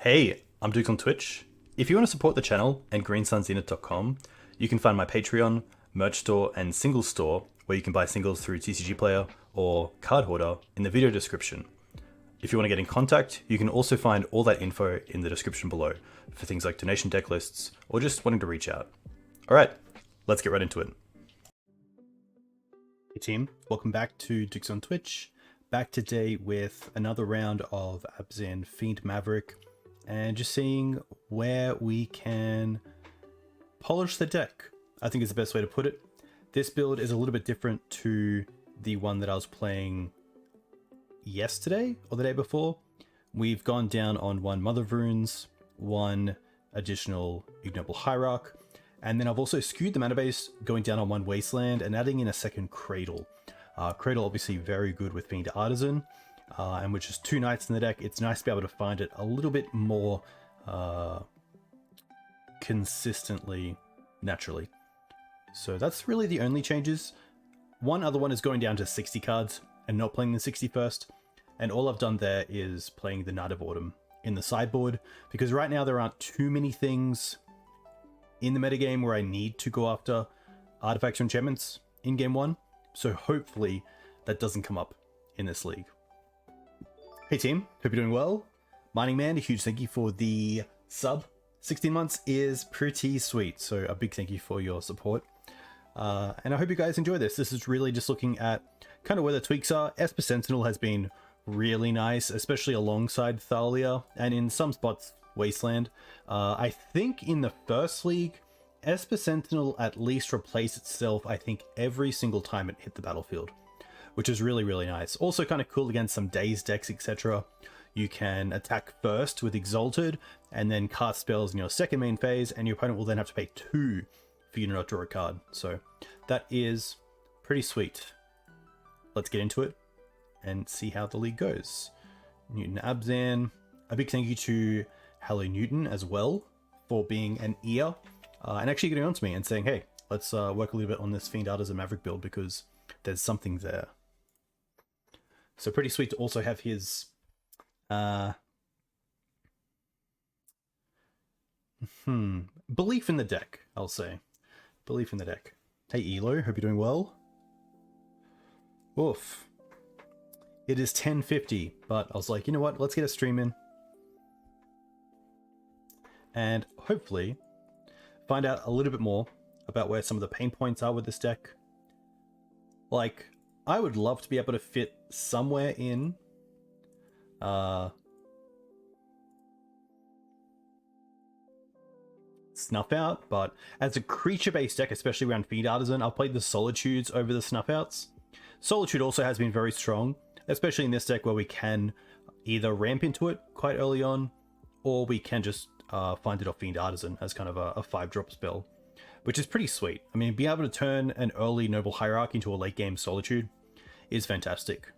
Hey, I'm Duke on Twitch. If you want to support the channel and greensunzenith.com, you can find my Patreon, merch store, and singles store where you can buy singles through TCG Player or Card Hoarder in the video description. If you want to get in contact, you can also find all that info in the description below for things like donation deck lists or just wanting to reach out. Alright, let's get right into it. Hey team, welcome back to Dukes on Twitch. Back today with another round of Abzan Fiend Maverick and just seeing where we can polish the deck, I think is the best way to put it. This build is a little bit different to the one that I was playing yesterday or the day before. We've gone down on one Mother of Runes, one additional Ignoble Hierarch, and then I've also skewed the mana base, going down on one Wasteland and adding in a second Cradle. Cradle obviously very good with Fiend Artisan, and with just two Knights in the deck, it's nice to be able to find it a little bit more consistently, naturally. So that's really the only changes. One other one is going down to 60 cards and not playing the 61st, and all I've done there is playing the Knight of Autumn in the sideboard, because right now there aren't too many things in the metagame where I need to go after artifacts or enchantments in game one. So hopefully that doesn't come up in this league. Hey team, hope you're doing well. Mining Man, a huge thank you for the sub. 16 months is pretty sweet, so a big thank you for your support. And I hope you guys enjoy this. This is really just looking at kind of where the tweaks are. Esper Sentinel has been really nice, especially alongside Thalia, and in some spots, Wasteland. I think in the first league, Esper Sentinel at least replaced itself, I think, every single time it hit the battlefield, which is really, really nice. Also kind of cool against some Daze decks, etc. You can attack first with Exalted, and then cast spells in your second main phase, and your opponent will then have to pay 2 for you to not draw a card. So that is pretty sweet. Let's get into it and see how the league goes. Newton Abzan, a big thank you to Hello Newton as well for being an ear and actually getting on to me and saying, hey, let's work a little bit on this Fiend Artisan Maverick build because there's something there. So pretty sweet to also have his belief in the deck, I'll say. Belief in the deck. Hey Elo, hope you're doing well. Oof. It is 10:50, but I was like, you know what, let's get a stream in. And hopefully find out a little bit more about where some of the pain points are with this deck. Like, I would love to be able to fit somewhere in Snuff Out, but as a creature-based deck, especially around Fiend Artisan, I've played the Solitudes over the Snuff Outs. Solitude also has been very strong, especially in this deck where we can either ramp into it quite early on, or we can just find it off Fiend Artisan as kind of a 5-drop spell, which is pretty sweet. I mean, being able to turn an early Noble Hierarch into a late game Solitude is fantastic.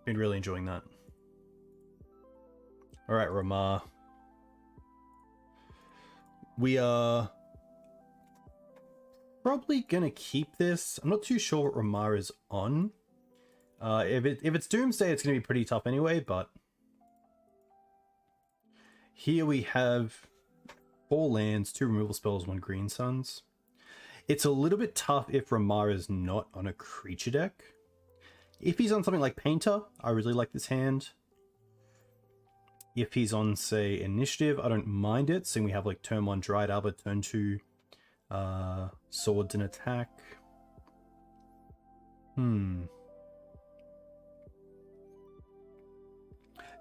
Been really enjoying that. Alright, Ramar. We are probably gonna keep this. I'm not too sure what Ramar is on. If it's Doomsday, it's gonna be pretty tough anyway, but here we have 4 lands, 2 removal spells, 1 Green Suns. It's a little bit tough if Ramar is not on a creature deck. If he's on something like Painter, I really like this hand. If he's on, say, Initiative, I don't mind it, seeing we have like turn 1 Dryad Arbor, turn 2 Swords and Attack.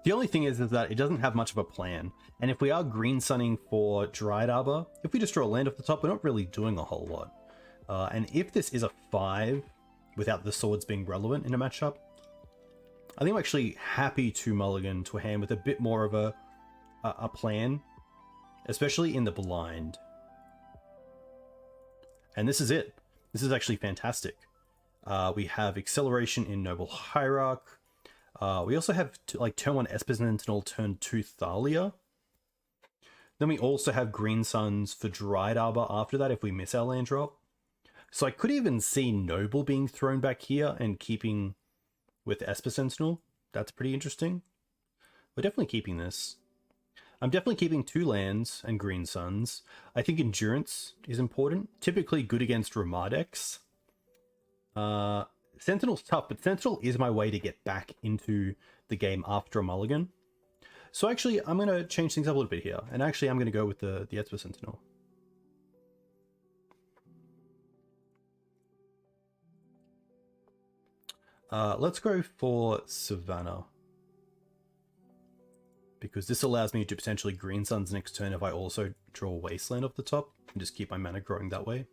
The only thing is that it doesn't have much of a plan. And if we are green sunning for Dryad Arbor, if we just draw a land off the top, we're not really doing a whole lot. And if this is a 5, without the swords being relevant in a matchup, I think I'm actually happy to mulligan to a hand with a bit more of a plan, especially in the blind. And this is it. This is actually fantastic. We have acceleration in Noble Hierarch. We also have like turn 1 Esper Sentinel, turn 2 Thalia. Then we also have Green Suns for Dryad Arbor after that if we miss our land drop. So I could even see Noble being thrown back here and keeping with Esper Sentinel. That's pretty interesting. We're definitely keeping this. I'm definitely keeping 2 lands and green suns. I think endurance is important. Typically good against Ramar decks. Sentinel's tough, but Sentinel is my way to get back into the game after a mulligan. So actually, I'm going to change things up a little bit here. And actually, I'm going to go with the Esper Sentinel. Let's go for Savannah. Because this allows me to potentially green suns next turn if I also draw Wasteland off the top. And just keep my mana growing that way.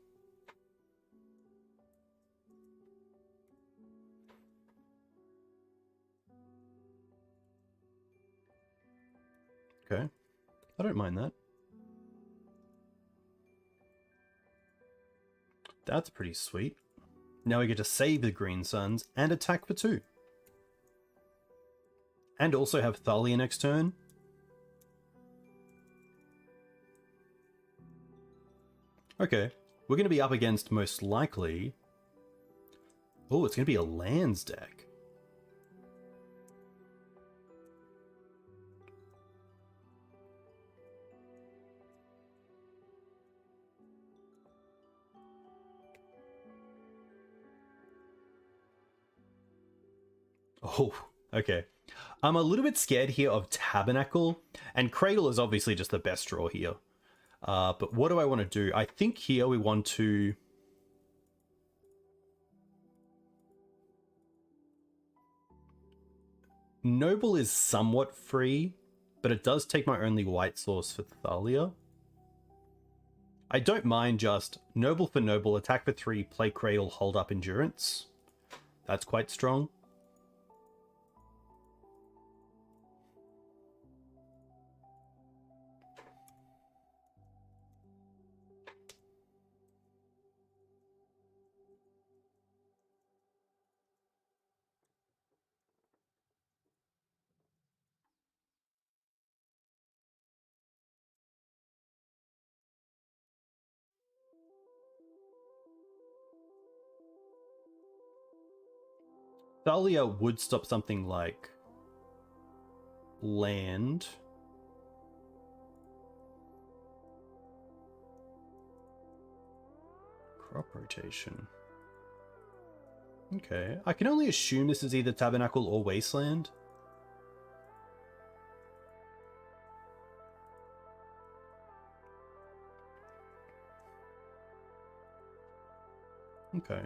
Okay. I don't mind that. That's pretty sweet. Now we get to save the green suns and attack for 2. And also have Thalia next turn. Okay, we're going to be up against most likely... Oh, it's going to be a lands deck. Oh, okay. I'm a little bit scared here of Tabernacle, and Cradle is obviously just the best draw here. But what do I want to do? I think here we want to... Noble is somewhat free, but it does take my only white source for Thalia. I don't mind just Noble for Noble, attack for 3, play Cradle, hold up Endurance. That's quite strong. Thalia would stop something like land. Crop rotation. Okay, I can only assume this is either Tabernacle or Wasteland. Okay.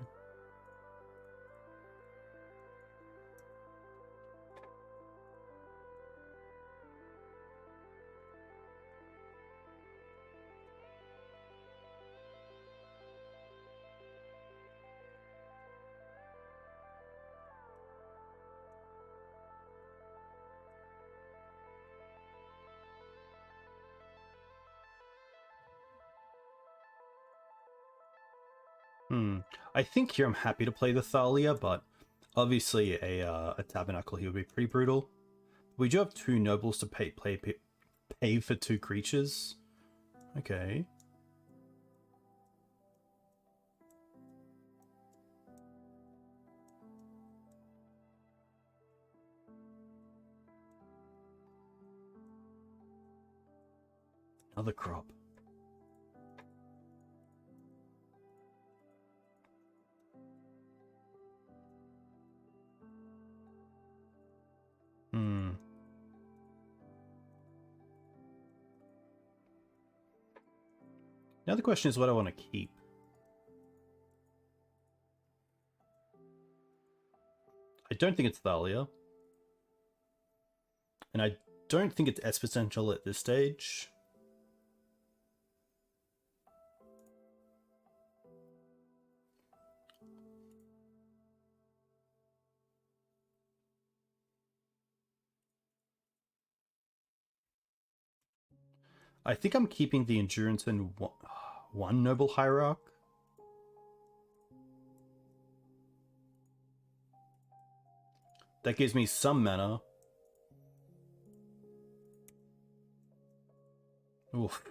I think here I'm happy to play the Thalia, but obviously a Tabernacle here would be pretty brutal. We do have 2 nobles to pay for 2 creatures. Okay. Another crop. Now the question is what I want to keep. I don't think it's Thalia. And I don't think it's S potential at this stage. I think I'm keeping the Endurance and one Noble Hierarch. That gives me some mana. Oof.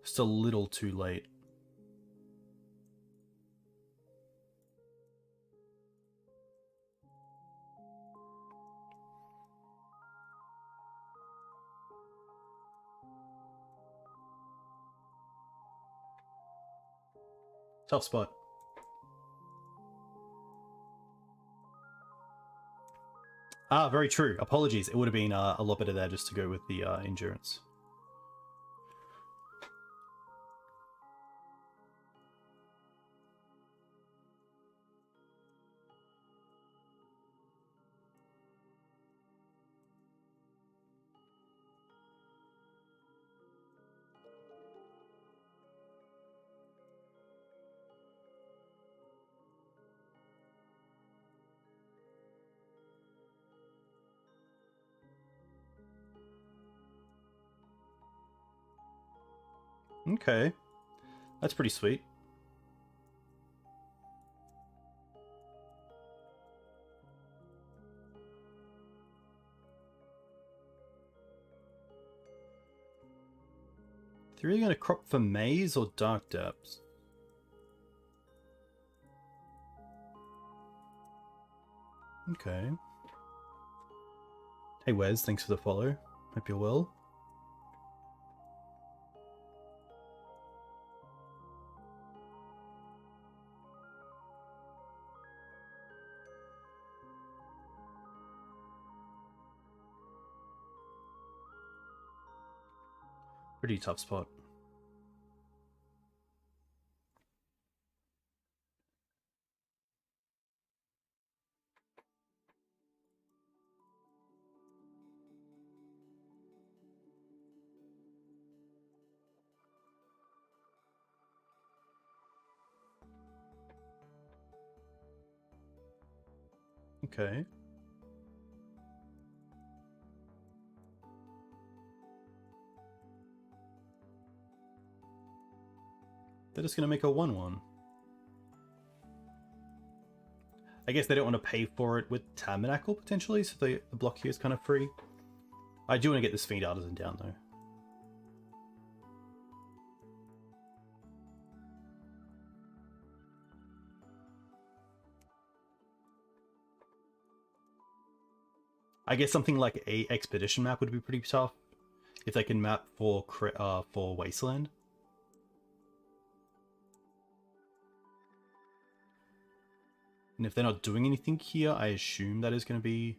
Just a little too late. Tough spot. Ah, very true. Apologies. It would have been a lot better there just to go with the endurance. Okay. That's pretty sweet. They're really going to crop for Maze or Dark Depths? Okay. Hey Wes, thanks for the follow. Hope you're well. Pretty tough spot. Okay. They're just going to make a 1/1. I guess they don't want to pay for it with Tabernacle, potentially, so the block here is kind of free. I do want to get this Fiend Artisan down, though. I guess something like a Expedition map would be pretty tough, if they can map for Wasteland. And if they're not doing anything here, I assume that is going to be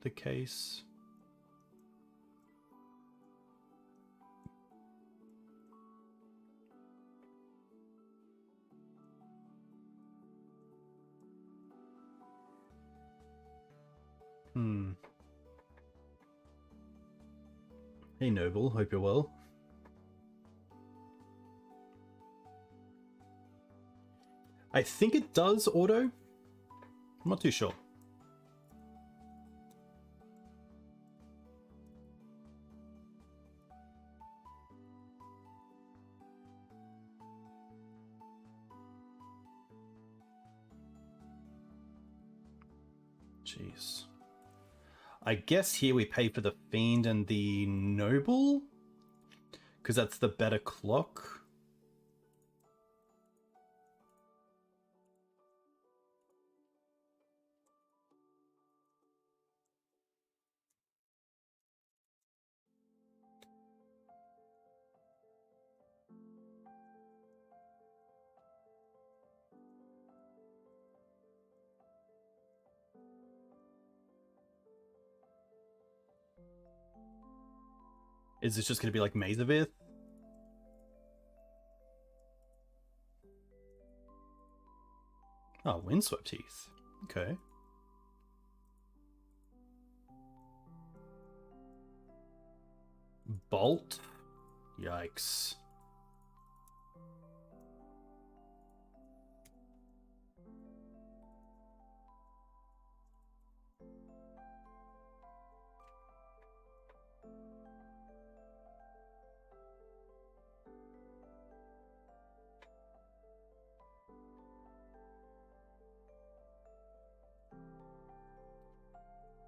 the case. Hey Noble, hope you're well. I think it does auto. I'm not too sure. Jeez. I guess here we pay for the Fiend and the Noble, because that's the better clock. Is this just going to be like Mazavith? Oh, Windswept Teeth. Okay. Bolt? Yikes.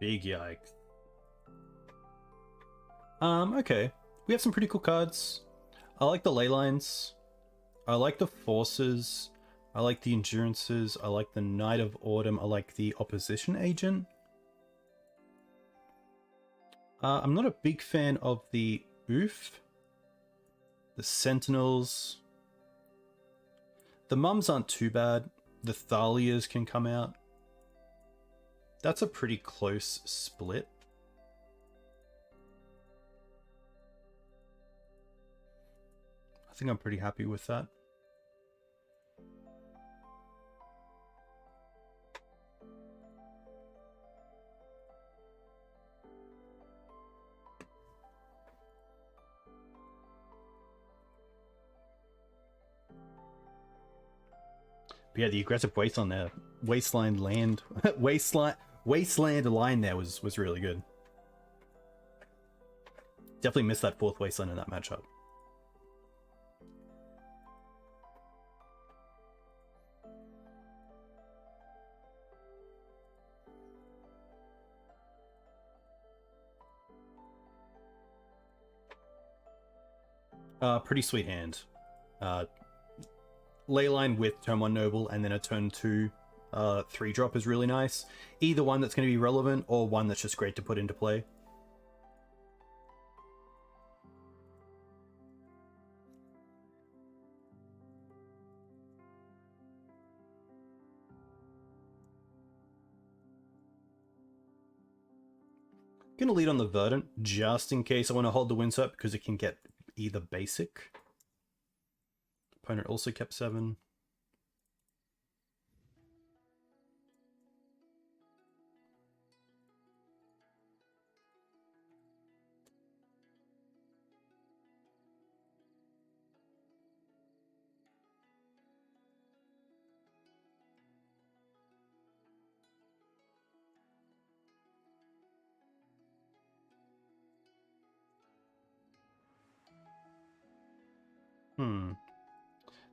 Big yikes. Okay. We have some pretty cool cards. I like the ley lines. I like the forces. I like the endurances. I like the Knight of Autumn. I like the opposition agent. I'm not a big fan of the Oof. The Sentinels. The mums aren't too bad. The Thalias can come out. That's a pretty close split. I think I'm pretty happy with that. But yeah, the aggressive wasteland there, wasteland line there was really good. Definitely missed that fourth wasteland in that matchup. Pretty sweet hand. Leyline with turn 1 Noble and then a turn 2 3-drop is really nice. Either one that's going to be relevant or one that's just great to put into play. Gonna lead on the Verdant just in case I want to hold the Windswept because it can get either basic. Opponent also kept 7.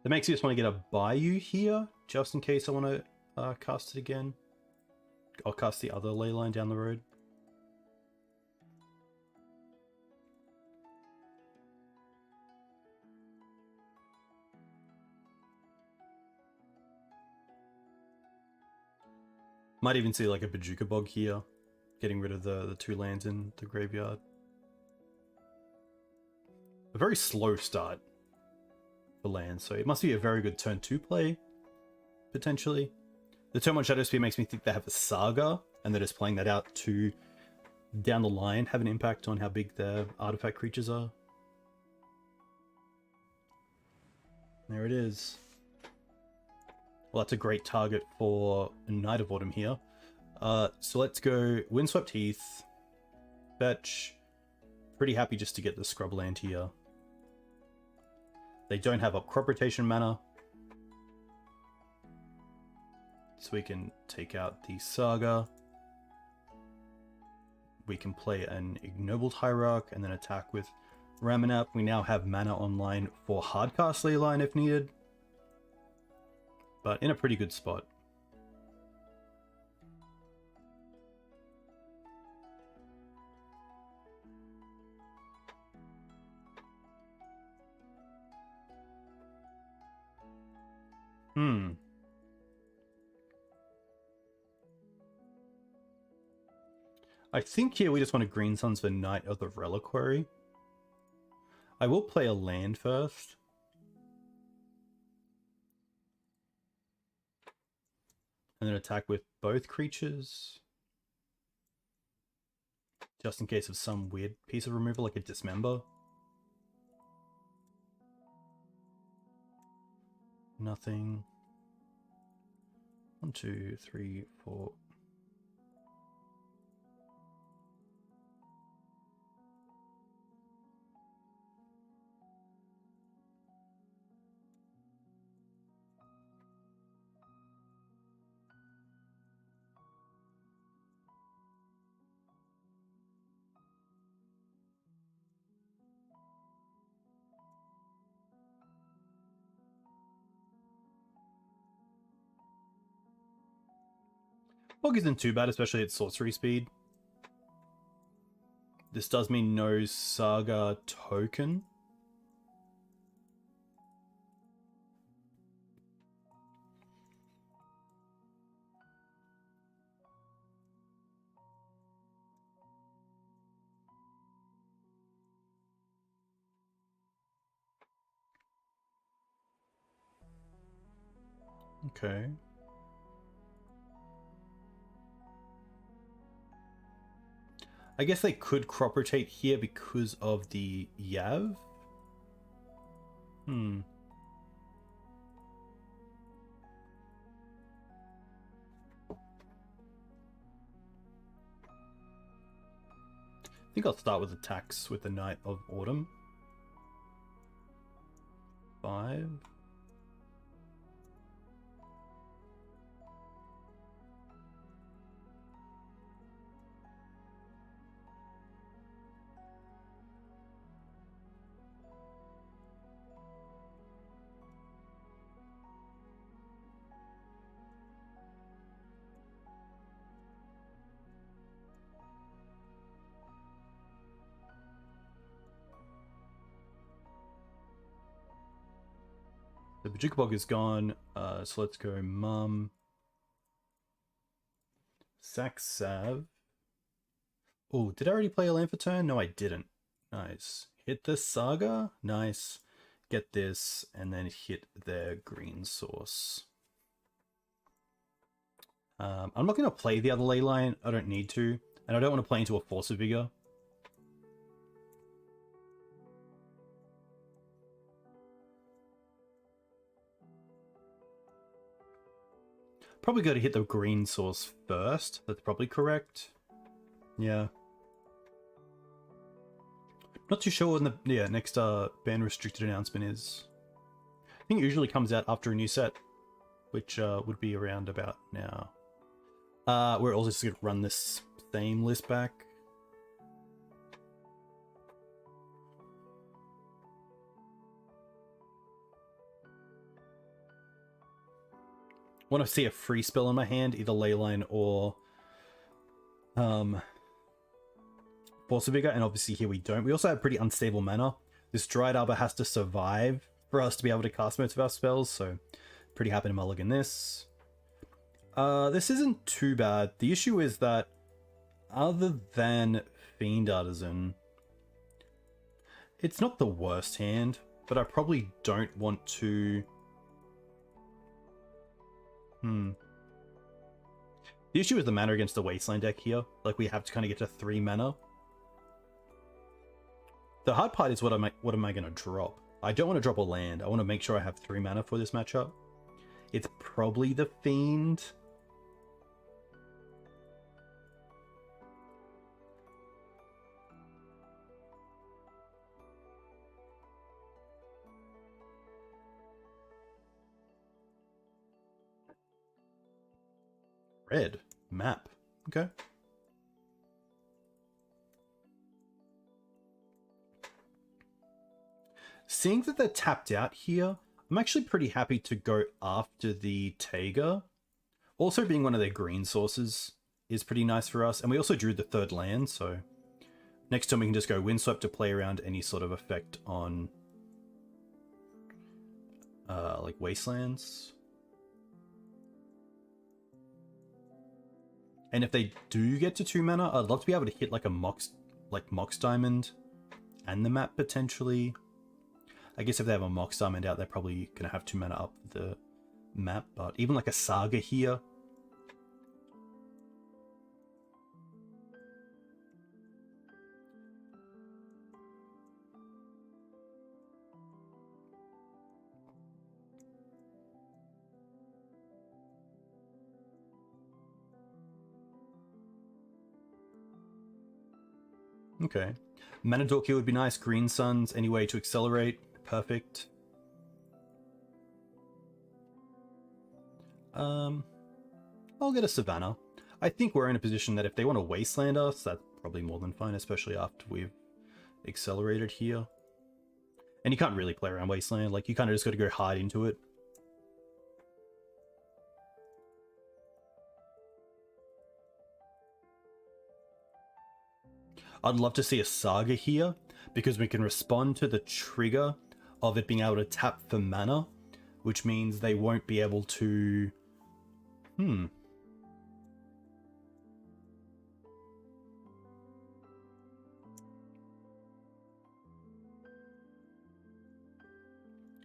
That makes me just want to get a Bayou here, just in case I want to cast it again. I'll cast the other Leyline down the road. Might even see like a Bajuka Bog here, getting rid of the 2 lands in the graveyard. A very slow start for lands, so it must be a very good turn 2 play, potentially. The turn 1 Shadow Spear makes me think they have a Saga, and they're just playing that out to, down the line, have an impact on how big their artifact creatures are. There it is. Well, that's a great target for Knight of Autumn here. So let's go Windswept Heath. Fetch. Pretty happy just to get the scrub land here. They don't have a crop rotation mana. So we can take out the Saga. We can play an Ignoble Hierarch and then attack with Ramanap. We now have mana online for Hardcast Leyline if needed. But in a pretty good spot. I think here we just want to Green Suns for Knight of the Reliquary. I will play a land first. And then attack with both creatures. Just in case of some weird piece of removal, like a Dismember. Nothing. 1, 2, 3, 4. Bog isn't too bad, especially at sorcery speed. This does mean no Saga token. Okay. I guess they could crop rotate here because of the Yav. Hmm. I think I'll start with attacks with the Knight of Autumn. 5. The Bajukabog is gone, so let's go Mum. Sack Sav. Oh, did I already play a land for turn? No, I didn't. Nice. Hit the Saga. Nice. Get this, and then hit their green source. I'm not going to play the other ley line. I don't need to. And I don't want to play into a Force of Vigor. Probably got to hit the green source first. That's probably correct. Yeah. Not too sure when the next ban restricted announcement is. I think it usually comes out after a new set, which would be around about now. We're also just going to run this same list back. Want to see a free spell in my hand, either Leyline or Force of Vigor, and obviously here we don't. We also have pretty unstable mana. This Dried Arbor has to survive for us to be able to cast most of our spells, so pretty happy to mulligan this. This isn't too bad. The issue is that other than Fiend Artisan, it's not the worst hand, but I probably don't want to... The issue is the mana against the Wasteland deck here. Like, we have to kind of get to 3 mana. The hard part is what am I going to drop? I don't want to drop a land. I want to make sure I have 3 mana for this matchup. It's probably the Fiend. Red map. Okay. Seeing that they're tapped out here, I'm actually pretty happy to go after the Taiga. Also being one of their green sources is pretty nice for us. And we also drew the 3rd land, so next turn we can just go Windswept to play around any sort of effect on like Wastelands. And if they do get to 2 mana, I'd love to be able to hit like a Mox Diamond and the map potentially. I guess if they have a Mox Diamond out, they're probably going to have 2 mana up the map, but even like a Saga here. Okay. Mana Dork here would be nice. Green Suns, any way to accelerate. Perfect. I'll get a Savannah. I think we're in a position that if they want to Wasteland us, that's probably more than fine, especially after we've accelerated here. And you can't really play around Wasteland. Like, you kind of just got to go hard into it. I'd love to see a Saga here, because we can respond to the trigger of it being able to tap for mana, which means they won't be able to...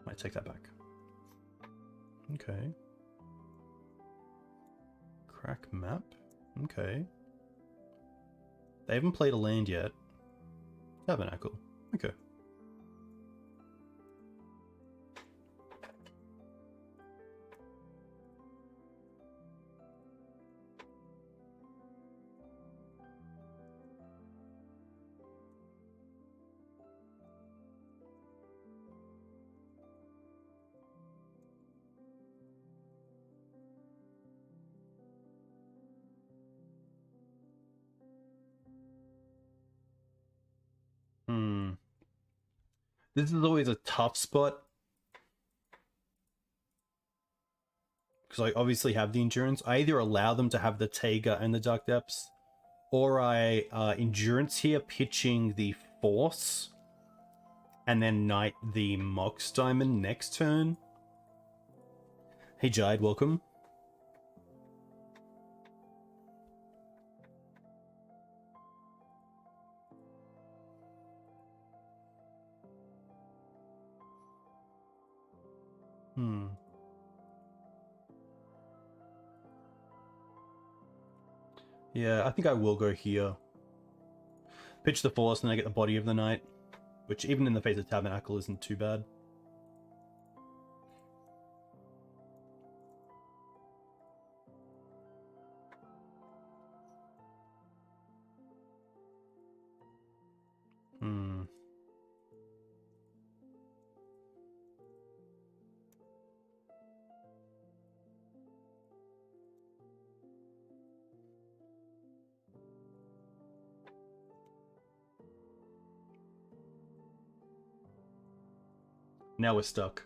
Might take that back. Okay. Crack map? Okay. They haven't played a land yet. Tabernacle. Okay. This is always a tough spot. Because I obviously have the endurance. I either allow them to have the Taiga and the Dark Depths, or I endurance here, pitching the Force, and then knight the Mox Diamond next turn. Hey Jide, welcome. Yeah, I think I will go here. Pitch the Force, and then I get the Body of the Knight, which even in the face of Tabernacle isn't too bad. Now we're stuck.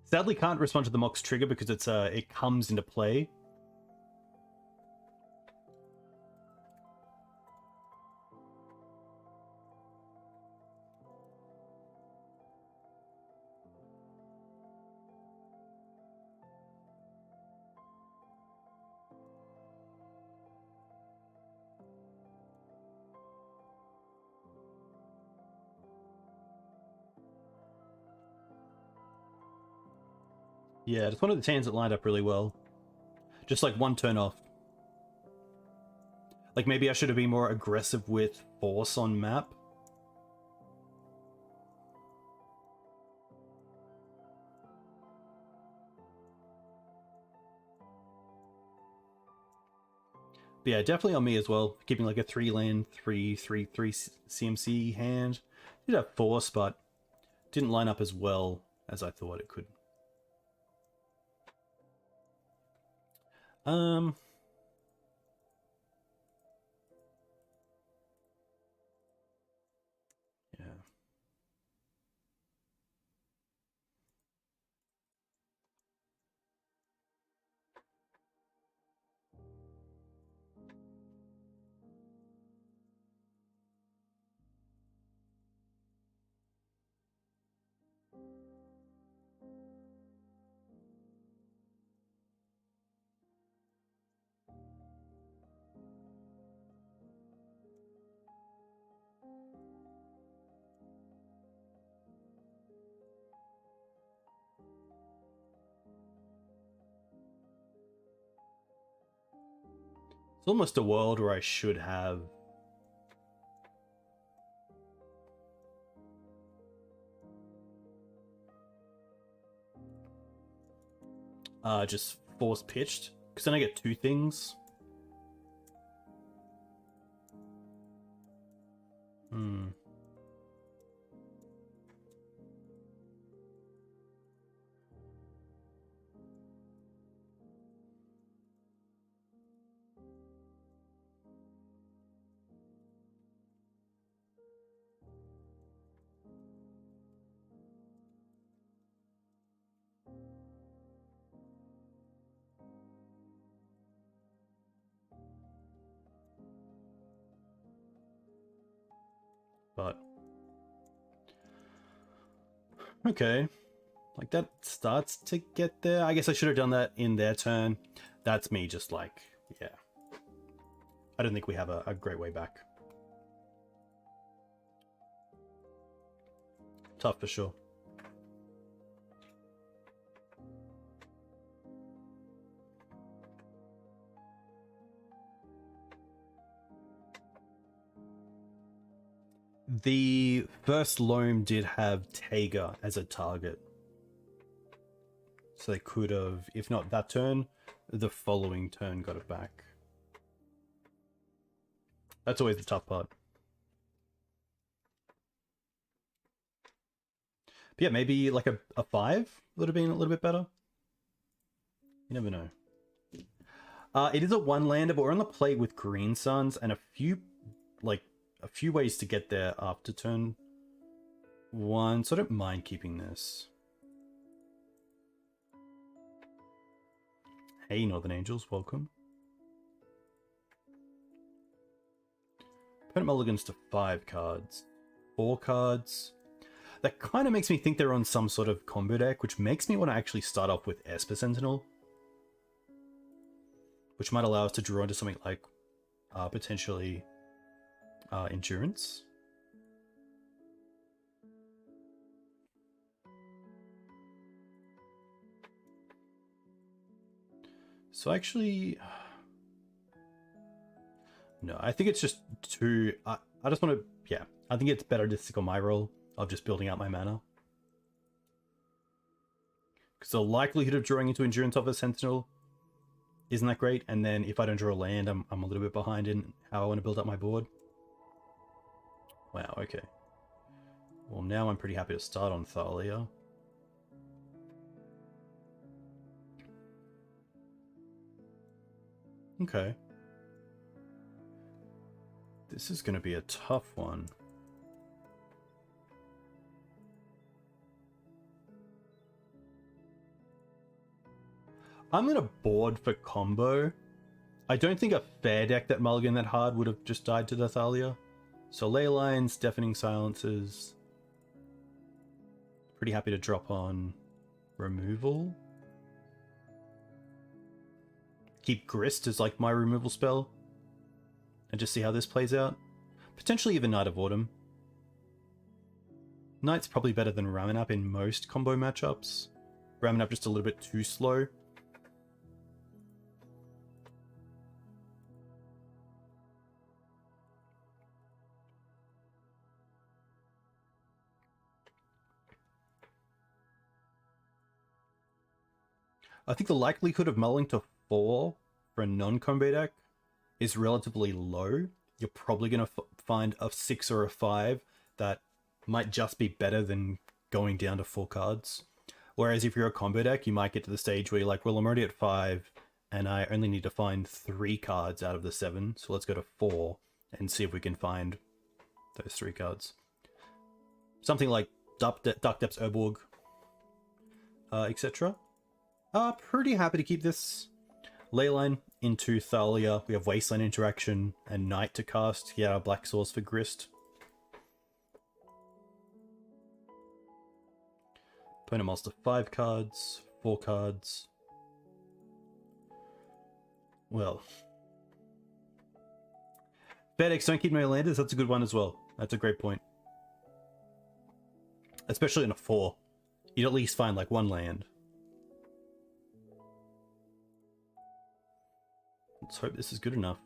Sadly, can't respond to the Mox trigger because it's it comes into play. Yeah, it's one of the hands that lined up really well. Just like one turn off. Like maybe I should have been more aggressive with Force on map. But yeah, definitely on me as well. Keeping like a 3-land, 3/3 CMC hand. Did have Force, but didn't line up as well as I thought it could. Yeah. It's almost a world where I should have just Force pitched, because then I get two things. But okay, like that starts to get there. I guess I should have done that in their turn. That's me just like, yeah. I don't think we have a great way back. Tough for sure. The first loam did have Taiga as a target. So they could have, if not that turn, the following turn got it back. That's always the tough part. But yeah, maybe like a 5 would have been a little bit better. You never know. It is a 1-lander, but we're on the play with Green Suns and a few ways to get there after turn 1, so I don't mind keeping this. Hey, Northern Angels, welcome. Opponent mulligans to 5 cards. 4 cards. That kind of makes me think they're on some sort of combo deck, which makes me want to actually start off with Esper Sentinel. Which might allow us to draw into something like potentially Endurance. So actually, no, I think it's just too, I just want to, yeah, I think it's better to stick on my role of just building out my mana. Because the likelihood of drawing into Endurance off a Sentinel isn't that great, and then if I don't draw a land, I'm a little bit behind in how I want to build up my board. Wow, okay. Well, now I'm pretty happy to start on Thalia. Okay. This is going to be a tough one. I'm going to board for combo. I don't think a fair deck that mulligan that hard would have just died to the Thalia. So ley lines, deafening silences. Pretty happy to drop on removal. Keep Grist as like my removal spell. And just see how this plays out. Potentially even Knight of Autumn. Knight's probably better than Ramanap in most combo matchups. Ramanap just a little bit too slow. I think the likelihood of mulling to 4 for a non-combo deck is relatively low. You're probably going to find a 6 or a 5 that might just be better than going down to 4 cards. Whereas if you're a combo deck, you might get to the stage where you're like, well, I'm already at 5 and I only need to find 3 cards out of the 7. So let's go to 4 and see if we can find those 3 cards. Something like Dark Depths Urborg, etc. Pretty happy to keep this. Leyline into Thalia. We have Wasteland interaction and Night to cast. Yeah, our Black Source for Grist. Opponent mulls to 5 cards, 4 cards. Well, FedEx, don't keep no landers. That's a good one as well. That's a great point. Especially in a 4. You'd at least find like 1 land. Let's hope this is good enough.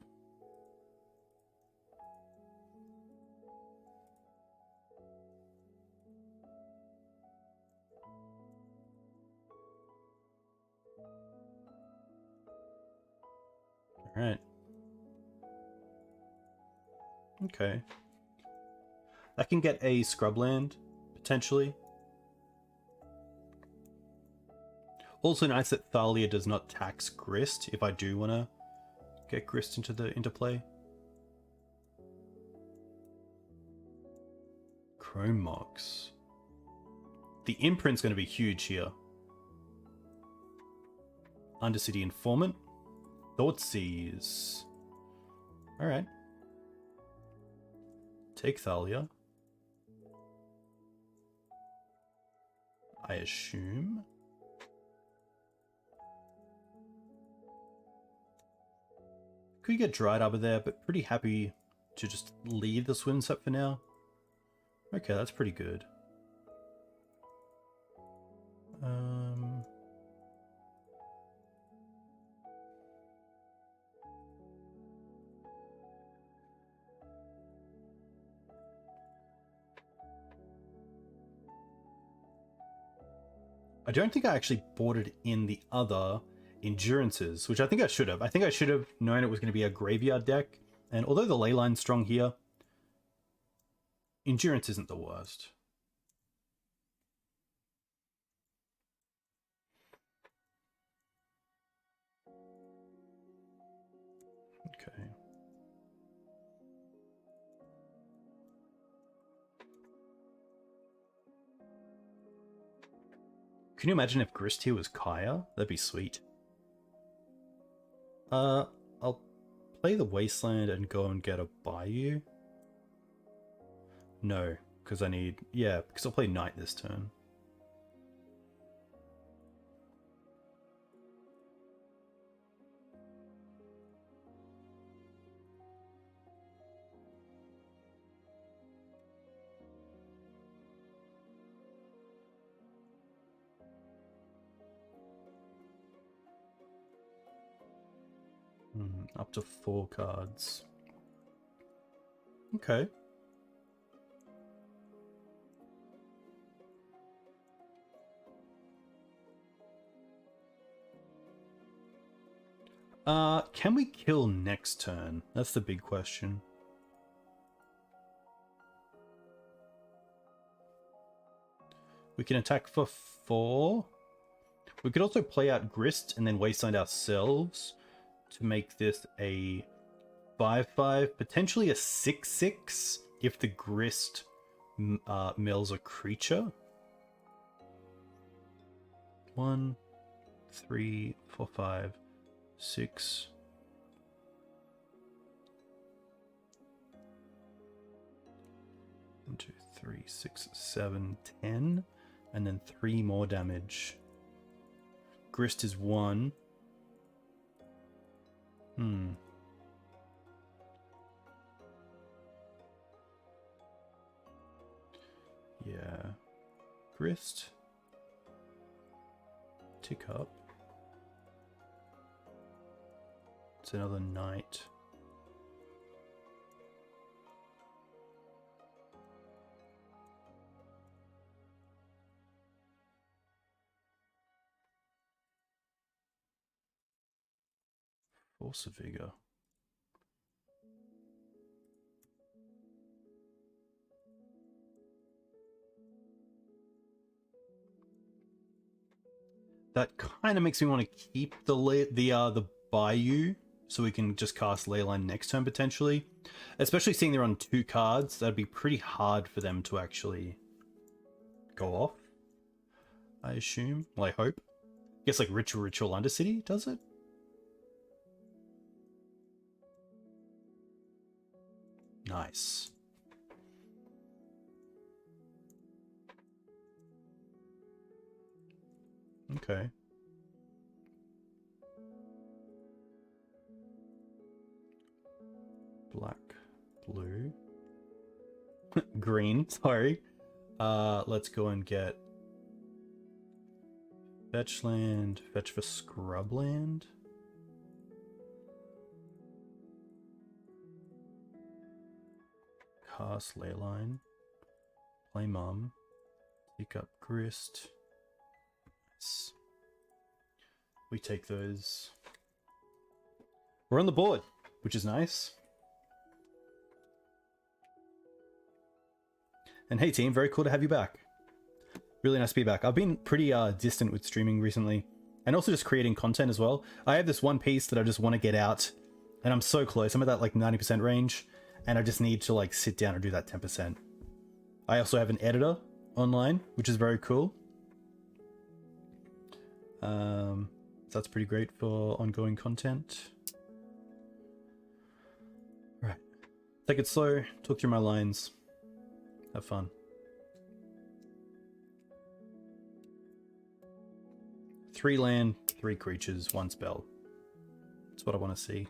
All right. Okay. I can get a scrubland, potentially. Also nice that Thalia does not tax Grist if I do want to get Grist into play. Chrome Mox. The imprint's going to be huge here. Undercity Informant. Thoughtseize. Alright. Take Thalia. I assume. Could get Dried Arbor there, but pretty happy to just leave the swim set for now. Okay, that's pretty good. I don't think I actually bought it in the other Endurances, which I think I should have. I think I should have known it was going to be a graveyard deck. And although the leyline's strong here, Endurance isn't the worst. Okay. Can you imagine if Grist here was Kaya? That'd be sweet. I'll play the Wasteland and go and get a Bayou. No, because I need... Yeah, because I'll play Knight this turn. Up to 4 cards. Okay. Can we kill next turn? That's the big question. We can attack for 4. We could also play out Grist and then Wasteland ourselves to make this a 5/5, potentially a 6/6 if the Grist mills a creature. 1, 3, 4, 5, 6. One, 2, 3, 6, 7, 10, and then 3 more damage. Grist is 1. Yeah. Grist. Tick up. It's another Knight. Force of Vigor. That kind of makes me want to keep the Bayou, so we can just cast Leyline next turn potentially. Especially seeing they're on 2 cards, that'd be pretty hard for them to actually go off, I assume. Well, I hope. I guess like Ritual Undercity does it? Nice. Okay. Black, blue, green, sorry. Let's go and get fetch land, fetch for scrubland. Cast Leyline, play Mum, pick up Grist. Nice. We take those. We're on the board, which is nice. And hey team, very cool to have you back. Really nice to be back. I've been pretty distant with streaming recently, and also just creating content as well. I have this one piece that I just want to get out, and I'm so close. I'm at that like 90% range, and I just need to like sit down and do that 10%. I also have an editor online, which is very cool. So that's pretty great for ongoing content. Right. Take it slow, talk through my lines. Have fun. Three land, 3 creatures, 1 spell. That's what I want to see.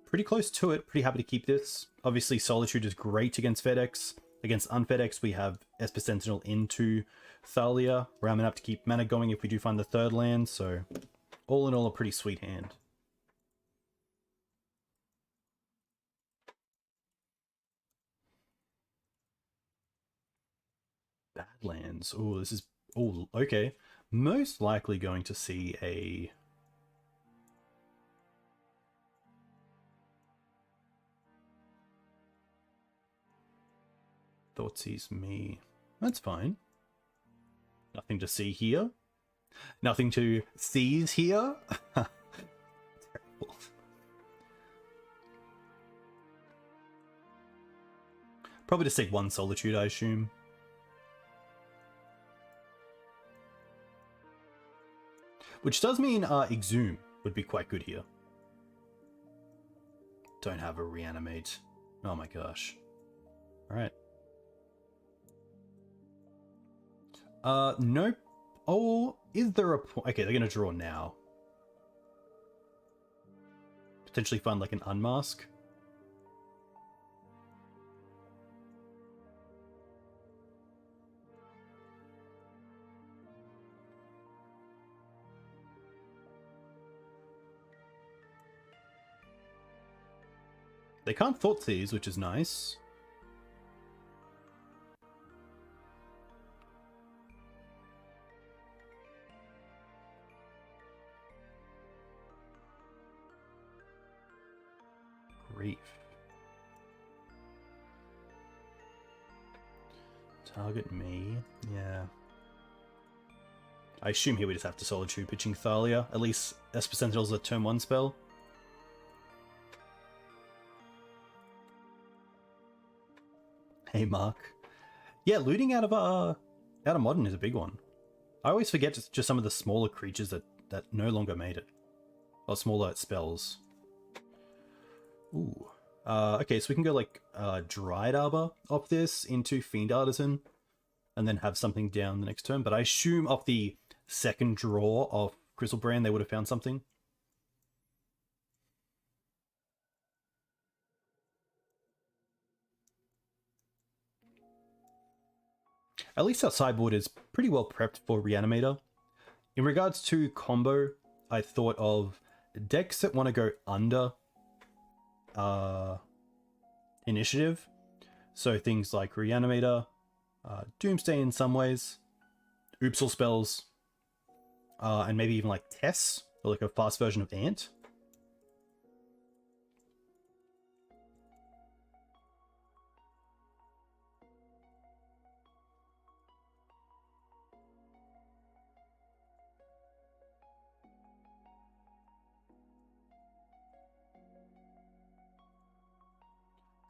Pretty close to it. Pretty happy to keep this. Obviously, Solitude is great against FedEx. Against UnFedEx, we have Esper Sentinel into Thalia, ramming up to keep mana going if we do find the 3rd land. So, all in all, a pretty sweet hand. Badlands. Oh, this is Oh, okay. Most likely going to see a... Thoughtseize me. That's fine. Nothing to see here. Nothing to seize here. Terrible. Probably just take one Solitude, I assume. Which does mean Exhume would be quite good here. Don't have a Reanimate. Oh my gosh. Alright. Nope. Oh, is there a point? Okay, they're gonna draw now. Potentially find like an unmask. They can't Thoughtseize, which is nice. Grief. Target me. Yeah. I assume here we just have to Solitude pitching Thalia. At least Esper Sentinel's a turn 1 spell. Hey, Mark. Yeah, looting out of Modern is a big one. I always forget just some of the smaller creatures that no longer made it. Or smaller spells. Ooh. Okay, so we can go like Dried Arbor off this into Fiend Artisan. And then have something down the next turn. But I assume off the second draw of Crystal Brand they would have found something. At least our sideboard is pretty well prepped for Reanimator. In regards to combo, I thought of decks that want to go under initiative. So things like Reanimator, Doomsday in some ways, Oopsal spells, and maybe even like Tess, or like a fast version of Ant.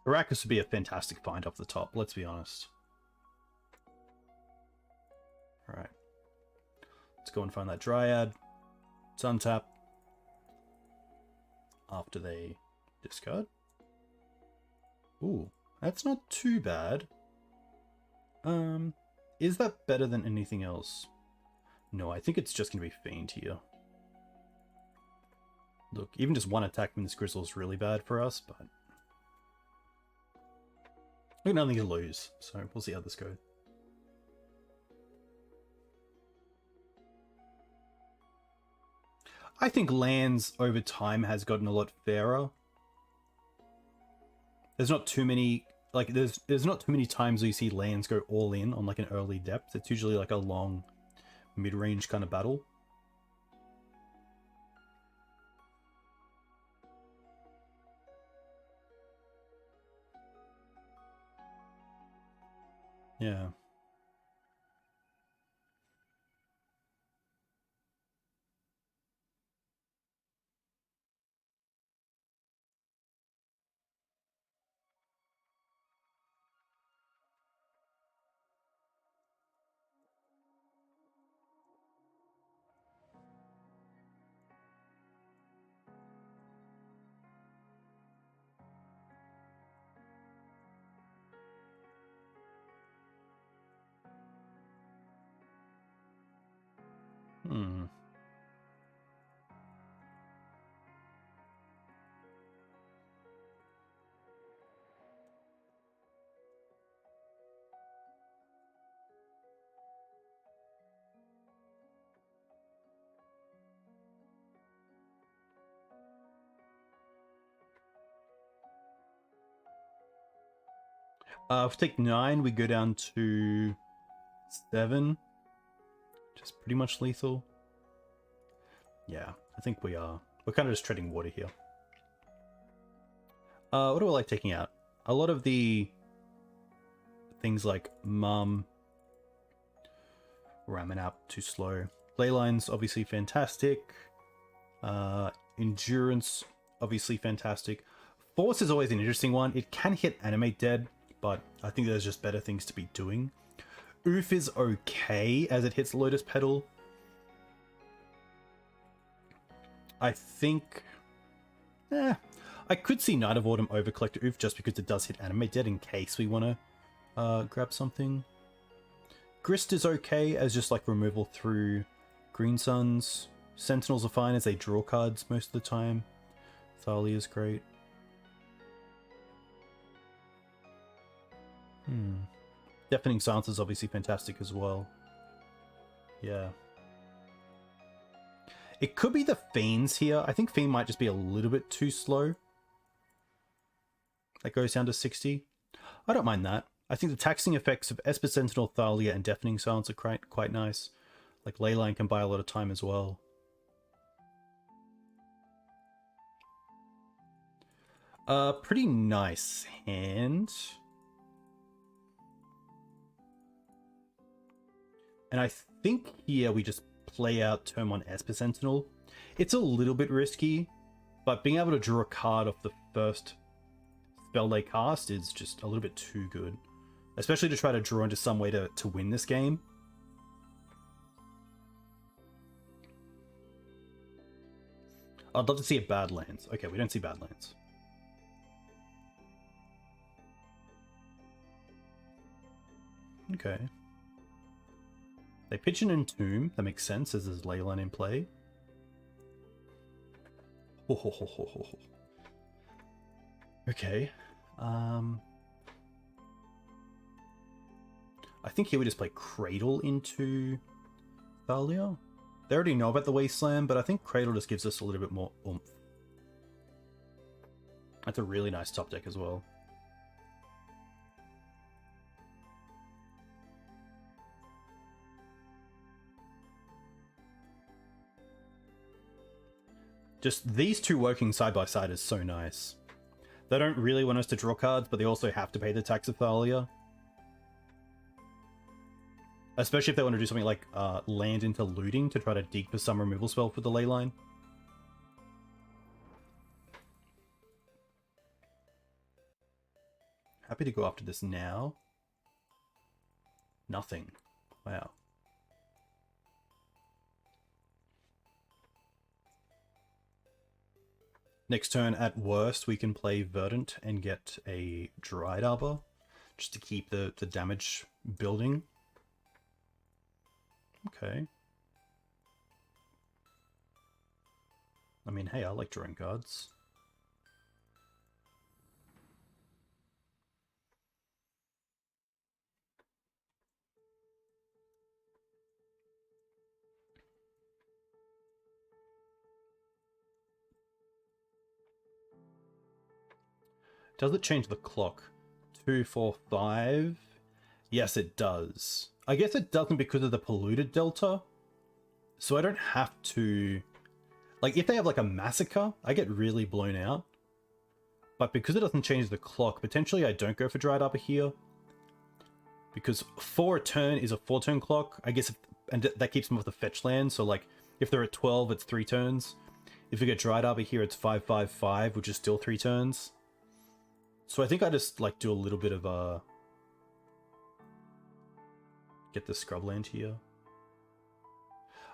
Arrakis would be a fantastic find off the top, let's be honest. Alright. Let's go and find that Dryad. Let's untap. After they discard. Ooh, that's not too bad. Is that better than anything else? No, I think it's just going to be Fiend here. Look, even just one attack from this Grizzle is really bad for us, but... we're nothing to lose, so we'll see how this goes. I think lands over time has gotten a lot fairer. There's not too many, like, there's not too many times where you see lands go all in on like an early depth. It's usually like a long mid-range kind of battle. Yeah. Hmm. If we take 9, we go down to 7. Just pretty much lethal. Yeah, I think we are. We're kind of just treading water here. What do I like taking out? A lot of the things like Mum. Ramming up too slow. Leyline's obviously fantastic. Endurance, obviously fantastic. Force is always an interesting one. It can hit Animate Dead, but I think there's just better things to be doing. Oof is okay as it hits Lotus Petal. I think... I could see Night of Autumn overcollect Oof just because it does hit Animate Dead in case we want to grab something. Grist is okay as just like removal through Green Suns. Sentinels are fine as they draw cards most of the time. Thalia is great. Deafening Silence is obviously fantastic as well. Yeah. It could be the Fiends here. I think Fiend might just be a little bit too slow. That goes down to 60. I don't mind that. I think the taxing effects of Esper Sentinel, Thalia, and Deafening Silence are quite nice. Like, Leyline can buy a lot of time as well. Pretty nice hand. And I think here we just play out turn 1 Esper Sentinel. It's a little bit risky, but being able to draw a card off the first spell they cast is just a little bit too good. Especially to try to draw into some way to win this game. I'd love to see a Badlands. Okay, we don't see Badlands. Okay. They pitch an Entomb. That makes sense as there's Leyline in play. Okay. I think here we just play Cradle into Thalia. They already know about the Wasteland, but I think Cradle just gives us a little bit more oomph. That's a really nice top deck as well. Just these two working side by side is so nice. They don't really want us to draw cards, but they also have to pay the tax of Thalia. Especially if they want to do something like land into looting to try to dig for some removal spell for the Leyline. Happy to go after this now. Nothing. Wow. Next turn, at worst, we can play Verdant and get a Dried Arbor, just to keep the damage building. Okay. I mean, hey, I like drawing cards. Does it change the clock? 2, 4, 5? Yes, it does. I guess it doesn't because of the polluted delta. So I don't have to... Like, if they have like a massacre, I get really blown out. But because it doesn't change the clock, potentially I don't go for Dried Arbor here. Because 4 a turn is a 4-turn clock. I guess, and that keeps them off the fetch land. So like, if they're at 12, it's 3 turns. If we get Dried Arbor here, it's 5, 5, 5, which is still 3 turns. So I think I just like do a little bit of get the Scrubland here.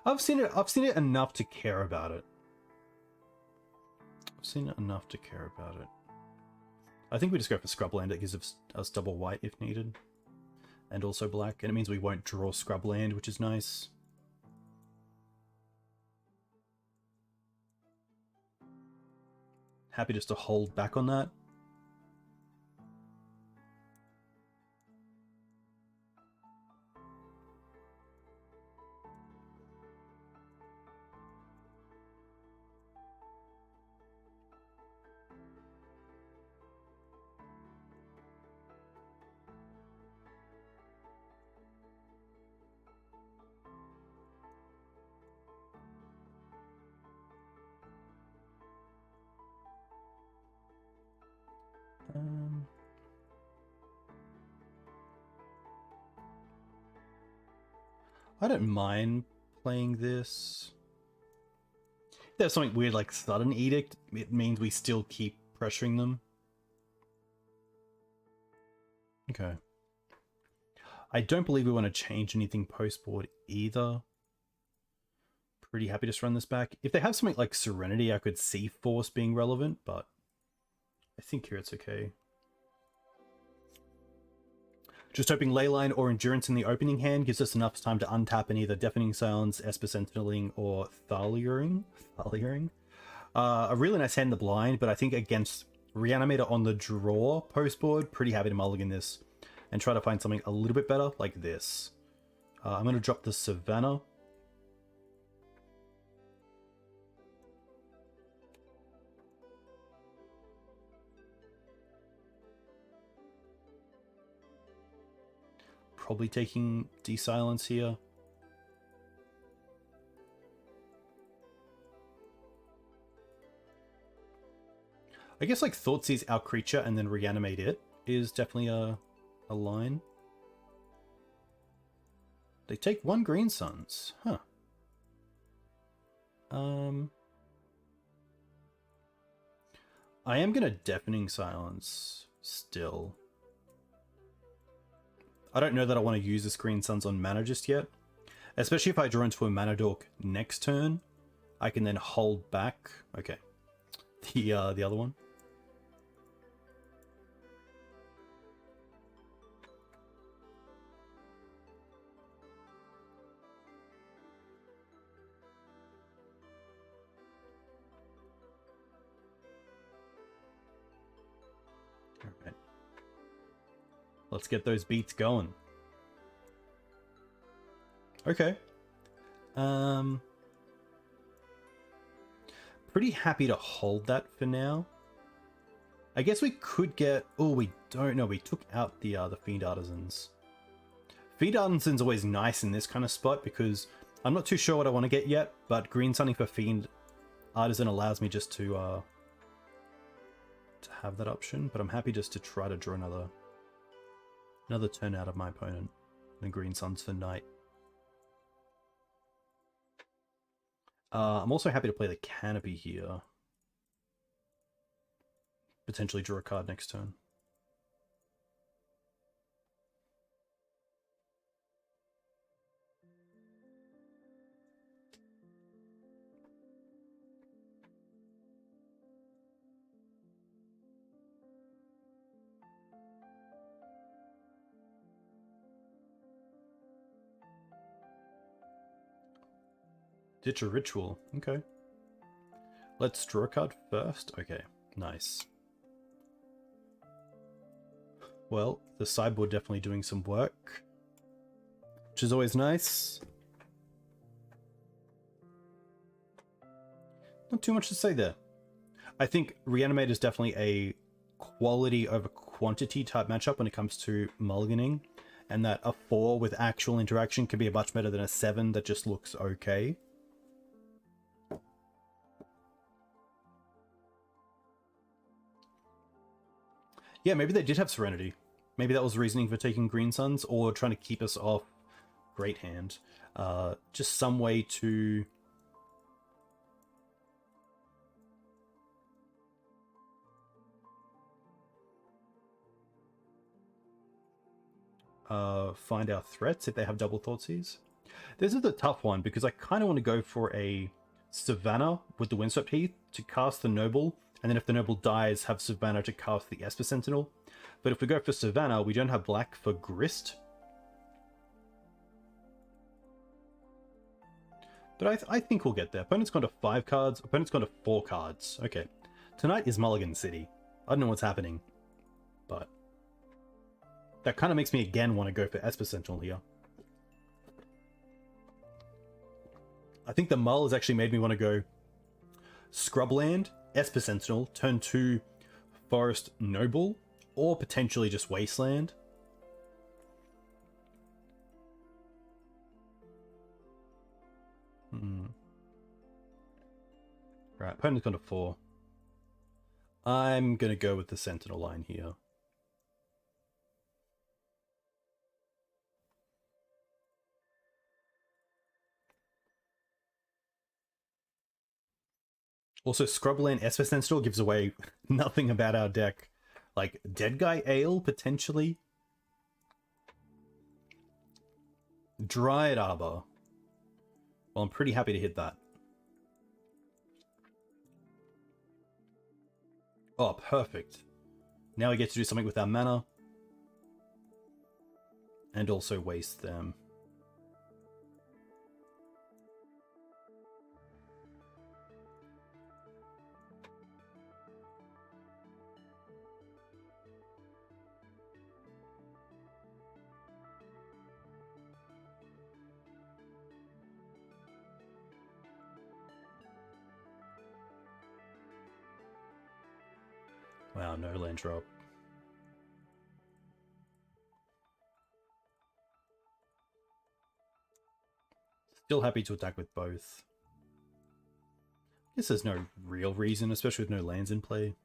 I've seen it enough to care about it. I've seen it enough to care about it. I think we just go for Scrubland. It gives us double white if needed. And also black. And it means we won't draw Scrubland, which is nice. Happy just to hold back on that. I don't mind playing this. If there's something weird like Sudden Edict, it means we still keep pressuring them. Okay. I don't believe we want to change anything post-board either. Pretty happy to just run this back. If they have something like Serenity, I could see Force being relevant, but I think here it's okay. Just hoping Leyline or Endurance in the opening hand gives us enough time to untap and either Deafening Silence, Esper Sentineling, or Thaliaing. A really nice hand in the blind, but I think against Reanimator on the draw post-board, pretty happy to mulligan this and try to find something a little bit better, like this. I'm going to drop the Savannah. Probably taking D-Silence here. I guess like Thoughtseize our creature and then reanimate it is definitely a line. They take 1 Green Suns. Huh. I am gonna Deafening Silence still. I don't know that I want to use this Green Suns on mana just yet. Especially if I draw into a Mana Dork next turn. I can then hold back. Okay. The other one. Alright. Let's get those beats going. Okay. Pretty happy to hold that for now. I guess we could get... Oh, we don't know. We took out the Fiend Artisans. Fiend Artisan's always nice in this kind of spot because I'm not too sure what I want to get yet, but Green Sunning for Fiend Artisan allows me just to have that option, but I'm happy just to try to draw another turn out of my opponent. And Green Suns for Knight. I'm also happy to play the Canopy here. Potentially draw a card next turn. Ditch a Ritual. Okay. Let's draw a card first. Okay, nice. Well, the sideboard definitely doing some work, which is always nice. Not too much to say there. I think Reanimator is definitely a quality over quantity type matchup when it comes to mulliganing, and that a 4 with actual interaction can be much better than a 7 that just looks okay. Yeah, maybe they did have Serenity. Maybe that was reasoning for taking Green Suns, or trying to keep us off Great Hand. Just some way to... find our threats if they have double Thoughtseize. This is the tough one, because I kind of want to go for a Savannah with the Windswept Heath to cast the Noble, and then if the Noble dies, have Savannah to cast the Esper Sentinel. But if we go for Savannah, we don't have black for Grist. But I think we'll get there. Opponent's gone to 5 cards, opponent's gone to 4 cards. Okay. Tonight is Mulligan City. I don't know what's happening, but that kind of makes me again want to go for Esper Sentinel here. I think the mull has actually made me want to go Scrubland, Esper Sentinel, turn 2 Forest Noble, or potentially just Wasteland. Right, opponent's gone to 4. I'm going to go with the Sentinel line here. Also, Scrubland Esper Sentinel gives away nothing about our deck. Like, Dead Guy Ale, potentially. Dryad Arbor. Well, I'm pretty happy to hit that. Oh, perfect. Now we get to do something with our mana. And also waste them. Wow, no land drop. Still happy to attack with both. Guess there's no real reason, especially with no lands in play.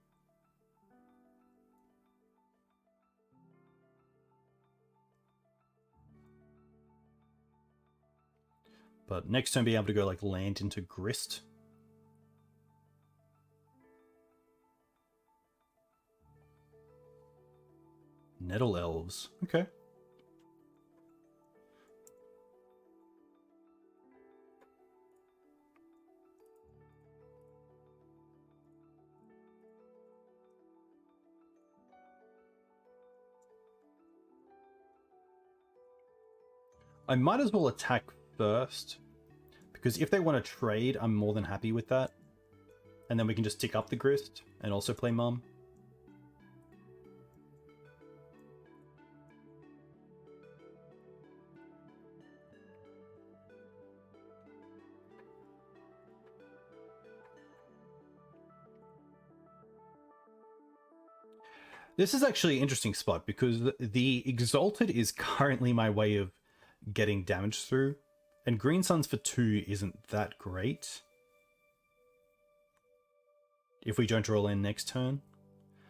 But next turn being able to go like land into Grist. Nettle Elves. Okay. I might as well attack first, because if they want to trade, I'm more than happy with that. And then we can just tick up the Grist and also play Mum. This is actually an interesting spot because the Exalted is currently my way of getting damage through, and Green Suns for 2 isn't that great if we don't roll in next turn.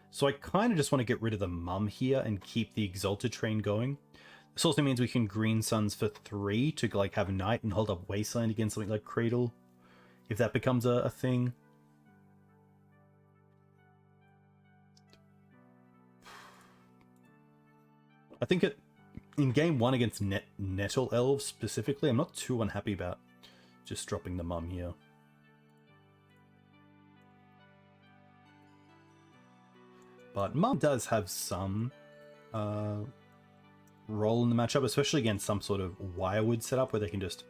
So I kind of just want to get rid of the Mum here and keep the Exalted train going. This also means we can Green Suns for 3 to like have Night and hold up Wasteland against something like Cradle, if that becomes a thing. I think in game 1 against Nettle Elves specifically, I'm not too unhappy about just dropping the Mum here. But Mum does have some role in the matchup, especially against some sort of Wirewood setup where they can just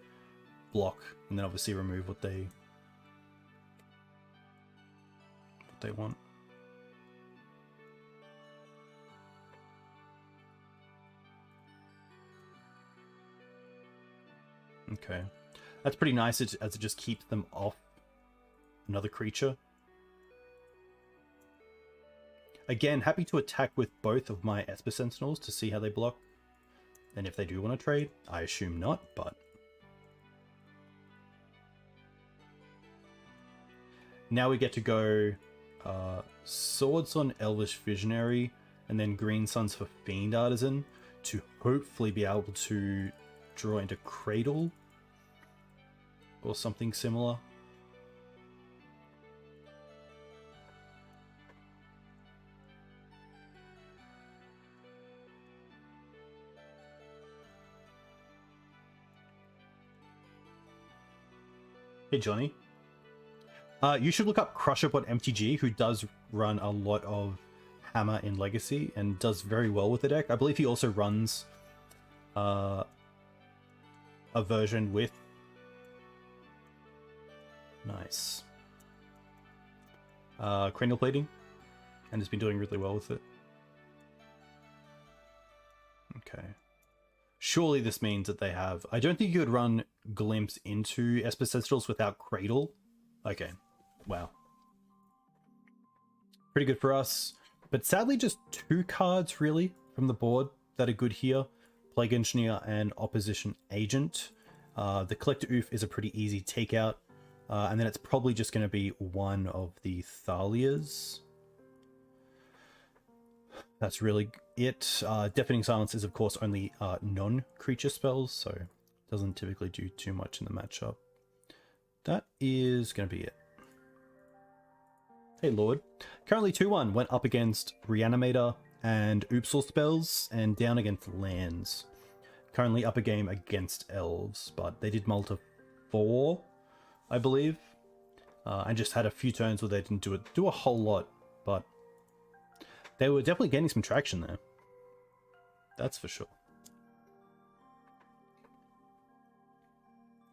block and then obviously remove what they want. Okay. That's pretty nice as it just keeps them off another creature. Again, happy to attack with both of my Esper Sentinels to see how they block. And if they do want to trade, I assume not, but... Now we get to go Swords on Elvish Visionary, and then Green Suns for Fiend Artisan, to hopefully be able to draw into Cradle or something similar. Hey Johnny, you should look up Crushup on MTG, who does run a lot of Hammer in Legacy and does very well with the deck. I believe he also runs a version with nice cranial plating, and has been doing really well with it. Okay. Surely this means that they have... I don't think you could run Glimpse into Esper Sentinels without Cradle. Okay. Wow. Pretty good for us. But sadly just 2 cards, really, from the board that are good here. Plague Engineer and Opposition Agent. The Collector Oof is a pretty easy takeout. And then it's probably just going to be one of the Thalias. That's really it. Deafening Silence is, of course, only non-creature spells, so it doesn't typically do too much in the matchup. That is going to be it. Hey Lord. Currently 2-1, went up against Reanimator and Oopsal spells, and down against lands. Currently up a game against Elves, but they did Multi 4, I believe. And just had a few turns where they didn't do a whole lot, but they were definitely getting some traction there. That's for sure.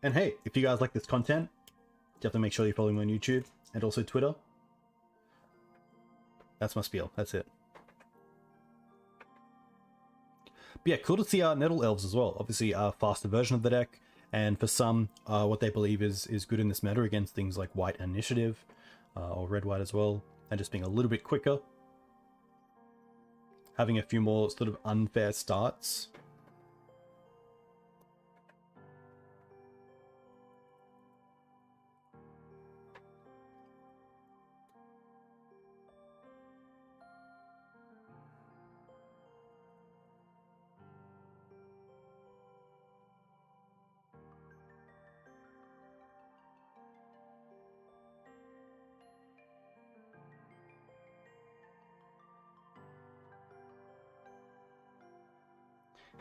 And hey, if you guys like this content, definitely make sure you follow me on YouTube and also Twitter. That's my spiel. That's it. But yeah, cool to see Nettle Elves as well. Obviously, a faster version of the deck, and for some, what they believe is good in this meta against things like White Initiative, or Red-White as well, and just being a little bit quicker. Having a few more sort of unfair starts.